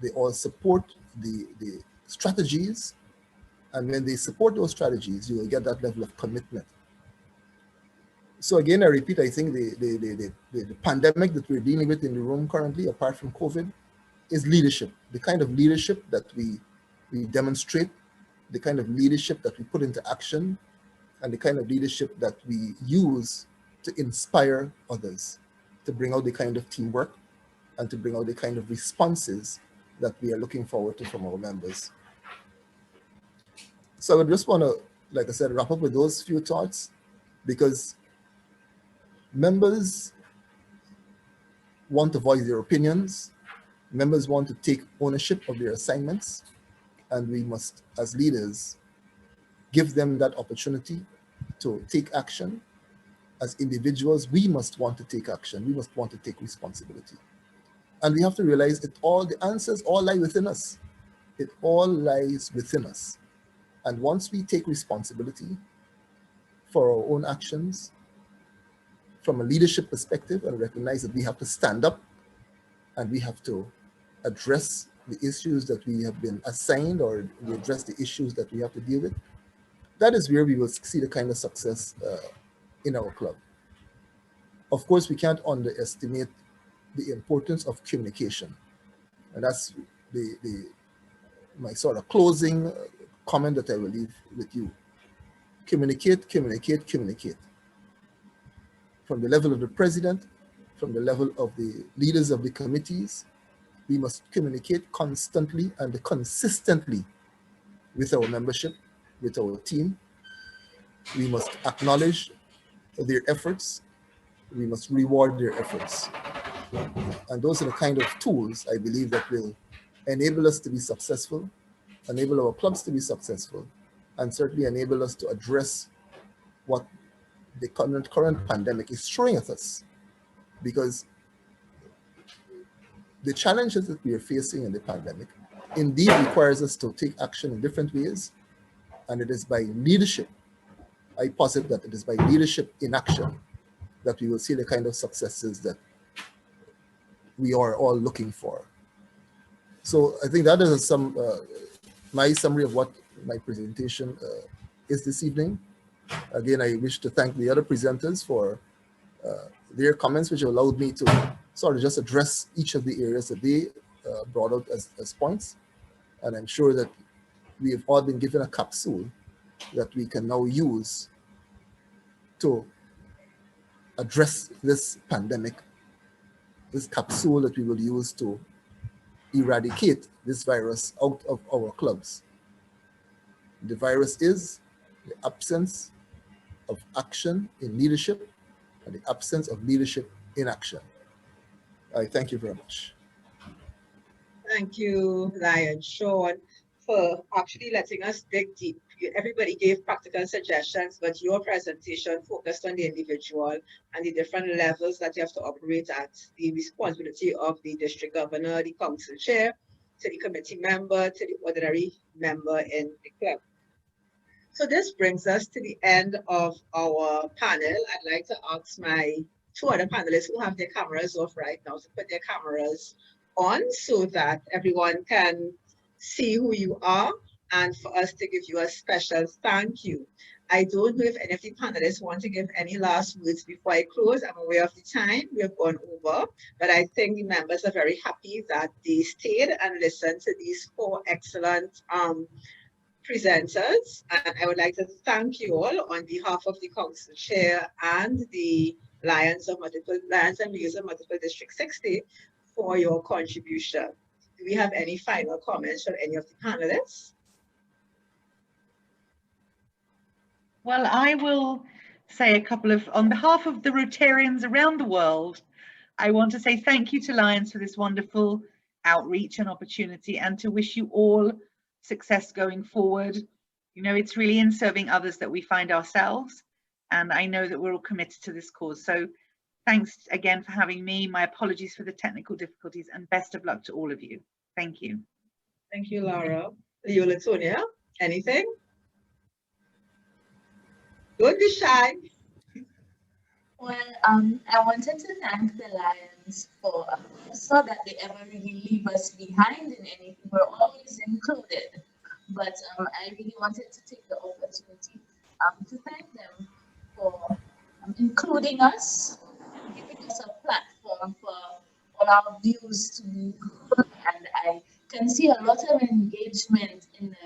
They all support the strategies, and when they support those strategies, you will get that level of commitment. So again, I repeat, I think the pandemic that we're dealing with in the room currently, apart from COVID, is leadership. The kind of leadership that we demonstrate, the kind of leadership that we put into action, and the kind of leadership that we use to inspire others, to bring out the kind of teamwork and to bring out the kind of responses that we are looking forward to from our members. So I would just want to, like I said, wrap up with those few thoughts, because members want to voice their opinions, members want to take ownership of their assignments, and we must, as leaders, give them that opportunity to take action. As individuals, we must want to take action. We must want to take responsibility. And we have to realize the answers all lie within us. It all lies within us. And once we take responsibility for our own actions, from a leadership perspective, and recognize that we have to stand up and we have to address the issues that we have been assigned, or we address the issues that we have to deal with, that is where we will see the kind of success in our club. Of course, we can't underestimate the importance of communication. And that's my sort of closing comment that I will leave with you. Communicate, communicate, communicate. From the level of the president, from the level of the leaders of the committees, we must communicate constantly and consistently with our membership, with our team. We must acknowledge their efforts. We must reward their efforts. And those are the kind of tools, I believe, that will enable us to be successful, enable our clubs to be successful, and certainly enable us to address what the current pandemic is throwing at us. Because the challenges that we are facing in the pandemic indeed requires us to take action in different ways, and it is by leadership, I posit that it is by leadership in action that we will see the kind of successes that we are all looking for. So I think that is my summary of what my presentation is this evening. Again, I wish to thank the other presenters for their comments, which allowed me to sort of just address each of the areas that they brought out as points. And I'm sure that we have all been given a capsule that we can now use to address this pandemic, this capsule that we will use to eradicate this virus out of our clubs. The virus is the absence of action in leadership and the absence of leadership in action. I thank you very much. Thank you, Lion Sean, for actually letting us dig deep. Everybody gave practical suggestions, but your presentation focused on the individual and the different levels that you have to operate at, the responsibility of the district governor, the council chair, to the committee member, to the ordinary member in the club. So this brings us to the end of our panel. I'd like to ask my two other panelists who have their cameras off right now to put their cameras on so that everyone can see who you are, and for us to give you a special thank you. I don't know if any of the panelists want to give any last words before I close. I'm aware of the time. We have gone over, but I think the members are very happy that they stayed and listened to these 4 excellent presenters. And I would like to thank you all on behalf of the council chair and the Lions and Leaders of Multiple District 60 for your contribution. Do we have any final comments from any of the panelists? Well, I will say a couple of, on behalf of the Rotarians around the world, I want to say thank you to Lions for this wonderful outreach and opportunity, and to wish you all success going forward. You know, it's really in serving others that we find ourselves, and I know that we're all committed to this cause. So thanks again for having me. My apologies for the technical difficulties, and best of luck to all of you. Thank you. Thank you, Laura. Leo Latonia, anything? Don't be shy. Well, I wanted to thank the Lions for so that they ever really leave us behind in anything. We're always included. But I really wanted to take the opportunity to thank them for including us, giving us a platform for all our views to be heard. And I can see a lot of engagement in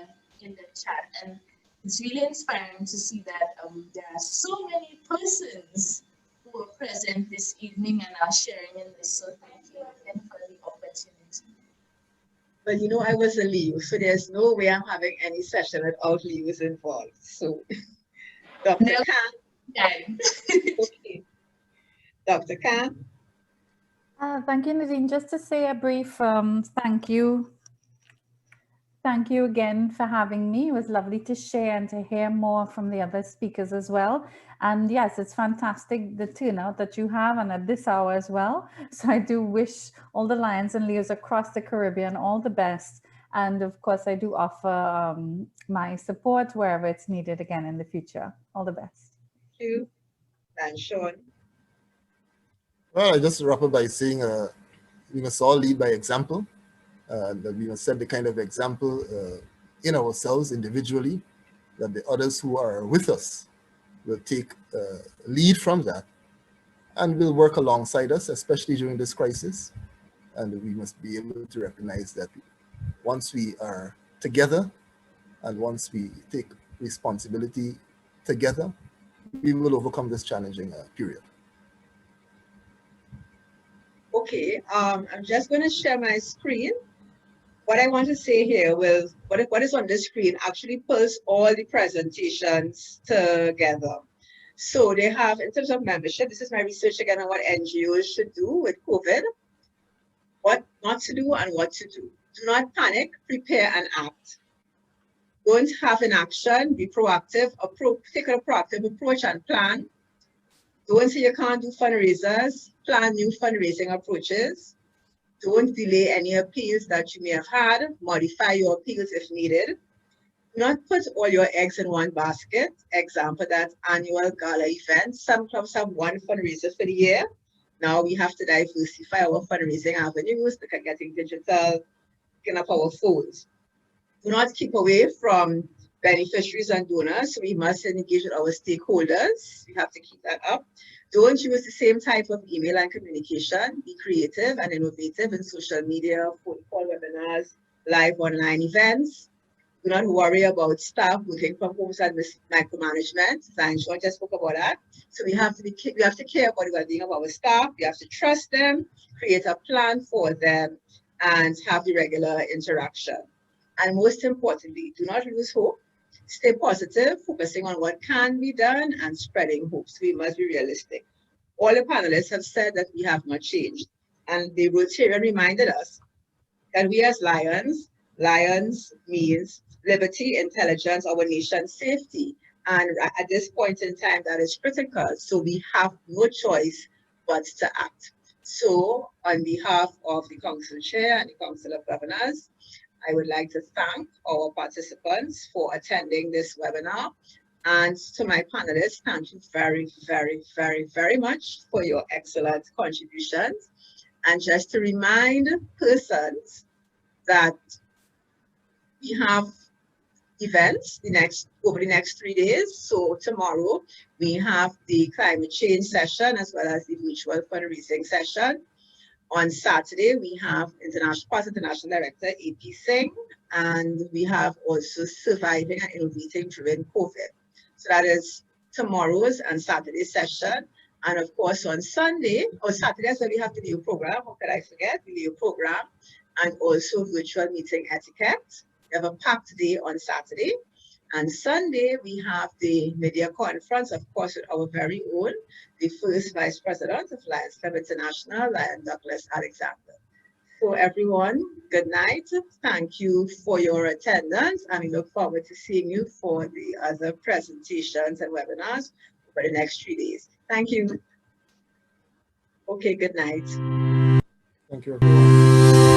the chat, and it's really inspiring to see that there are so many persons who are present this evening and are sharing in this. So thank you again for the opportunity. But you know, I was a Leo, so there's no way I'm having any session without Leos involved. So, Dr. No. Khan. Okay. Dr. Khan. Thank you, Nadine. Just to say a brief thank you. Thank you again for having me. It was lovely to share and to hear more from the other speakers as well. And yes, it's fantastic, the turnout that you have, and at this hour as well. So I do wish all the Lions and Leos across the Caribbean all the best. And of course, I do offer my support wherever it's needed again in the future. All the best. Thank you. And Sean. Well, I just wrap up by saying we must all lead by example. That we must set the kind of example in ourselves individually, that the others who are with us will take lead from that and will work alongside us, especially during this crisis. And we must be able to recognize that once we are together and once we take responsibility together, we will overcome this challenging period. Okay, I'm just going to share my screen. What I want to say here will, what is on the screen actually pulls all the presentations together. So they have, in terms of membership, this is my research again on what NGOs should do with COVID, what not to do and what to do. Do not panic, prepare and act. Don't have inaction, be proactive, take a proactive approach and plan. Don't say you can't do fundraisers, plan new fundraising approaches. Don't delay any appeals that you may have had, modify your appeals if needed. Do not put all your eggs in one basket. Example, that annual gala event. Some clubs have one fundraiser for the year. Now we have to diversify our fundraising avenues, look at getting digital, picking up our phones. Do not keep away from beneficiaries and donors. We must engage with our stakeholders. We have to keep that up. Don't use the same type of email and communication. Be creative and innovative in social media, phone call, webinars, live online events. Do not worry about staff working from homes and micromanagement. Sean just spoke about that. So we have to care about the well-being of our staff. We have to trust them, create a plan for them, and have the regular interaction. And most importantly, do not lose hope. Stay positive, focusing on what can be done and spreading hope. So we must be realistic. All the panelists have said that we have not changed. And the Rotarian reminded us that we as Lions means liberty, intelligence, our nation's safety. And at this point in time, that is critical. So we have no choice but to act. So on behalf of the Council Chair and the Council of Governors, I would like to thank our participants for attending this webinar. And to my panelists, thank you very, very, very, very much for your excellent contributions. And just to remind persons that we have events over the next 3 days. So tomorrow we have the climate change session as well as the virtual fundraising session. On Saturday, we have Past International Director AP Singh, and we have also surviving and innovating during COVID. So that is tomorrow's and Saturday's session. And of course, on Sunday or Saturday, so we have the video program. How could I forget the video program? And also virtual meeting etiquette. We have a packed day on Saturday. And Sunday, we have the media conference, of course, with our very own, the first Vice President of Lions Club International, Lion Douglas Alexander. So everyone, good night. Thank you for your attendance, and we look forward to seeing you for the other presentations and webinars over the next 3 days. Thank you. Okay, good night. Thank you, everyone.